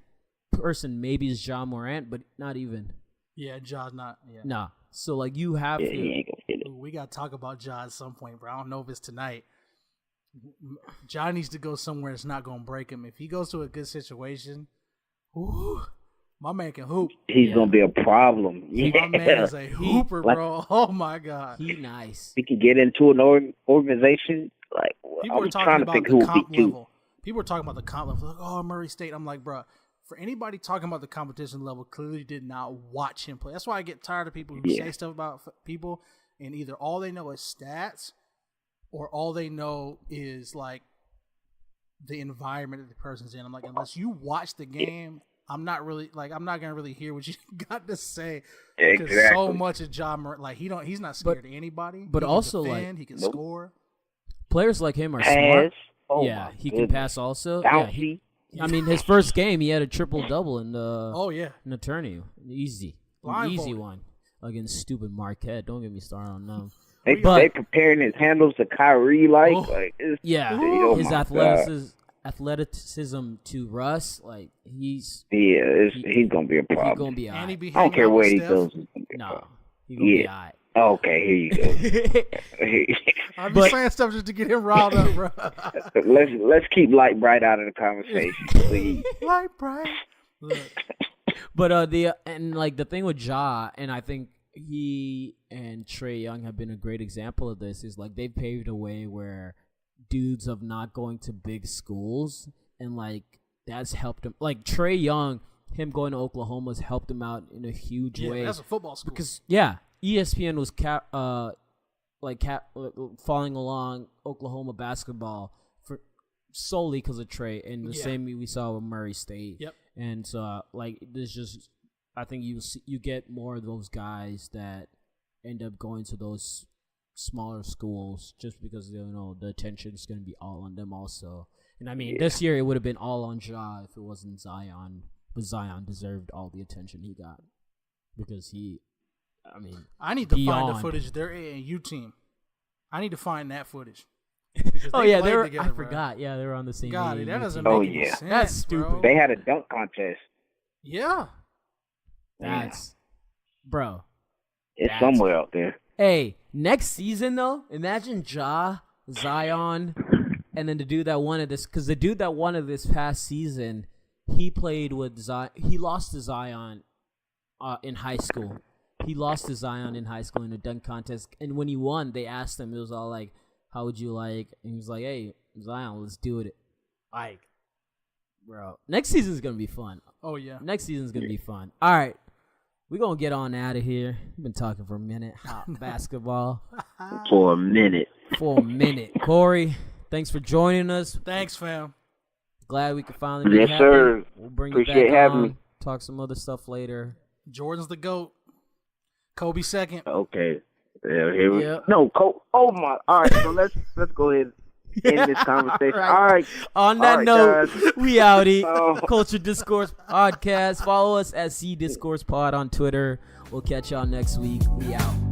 person maybe is Ja Morant, but not even. Yeah, Ja's not. Yeah. Nah. So like, you have to. Ooh, we gotta talk about Ja at some point, bro. I don't know if it's tonight. Ja needs to go somewhere that's not gonna break him. If he goes to a good situation, ooh. My man can hoop. He's gonna be a problem. My man is a hooper, bro. Oh my god, he nice. He can get into an organization. Like, I'm trying to think who would be too. People were talking about the comp level. Like, oh, Murray State. I'm like, bro. For anybody talking about the competition level, clearly did not watch him play. That's why I get tired of people who say stuff about people, and either all they know is stats, or all they know is like the environment that the person's in. I'm like, unless you watch the game. I'm not gonna really hear what you got to say, because so much of Ja Morant, like, he's not scared of anybody. But he also, can defend, he can score. Players like him are smart. Oh, yeah, he can pass also. Bouncy. I mean, his first game he had a triple double in the in the tourney. Easy one against stupid Marquette. Don't get me started on them. They comparing his handles to Kyrie, his athleticism to Russ, like, he's gonna be a problem. He's gonna be all right. I don't care where he goes. No, he's gonna be all right. Okay, here you go. I'm just saying stuff just to get him riled up, bro. Let's keep Light Bright out of the conversation, please. Light Bright. Look, But the thing with Ja, and I think he and Trae Young have been a great example of this, is like they've paved a way where dudes of not going to big schools, and like that's helped him. Like Trae Young, him going to Oklahoma has helped him out in a huge way. Yeah, that's a football school. Because ESPN was following along Oklahoma basketball for solely because of Trae, and the same we saw with Murray State. Yep. And so there's just, I think you get more of those guys that end up going to those smaller schools just because the attention is going to be all on them also. And I mean, this year it would have been all on Ja if it wasn't Zion, but Zion deserved all the attention he got because I need to find the footage. Their AAU team. I need to find that footage. I forgot. Yeah, they were on the same. God, AAU that doesn't team. make any sense. That's stupid. Bro. They had a dunk contest. Yeah. Bro. It's somewhere out there. Hey, next season though, imagine Ja, Zion, and then the dude that wanted this, because the dude that wanted this past season, he played with Zion. He lost to Zion in high school. He lost to Zion in high school in a dunk contest, and when he won, they asked him. It was all like, "How would you like?" And he was like, "Hey, Zion, let's do it." Like, bro, next season's gonna be fun. Oh yeah, next season's gonna be fun. All right. We're going to get on out of here. We've been talking for a minute. Hot basketball. For a minute. Corey, thanks for joining us. Thanks, fam. Glad we could finally meet. Yes, sir. We'll bring Appreciate you back having on. me. Talk some other stuff later. Jordan's the GOAT. Kobe second. Okay. Yeah, here we No, oh my. All right, so let's go ahead and end this conversation. All right. On that note, guys. We outie. Culture Discourse Podcast. Follow us at C Discourse Pod on Twitter. We'll catch y'all next week. We out.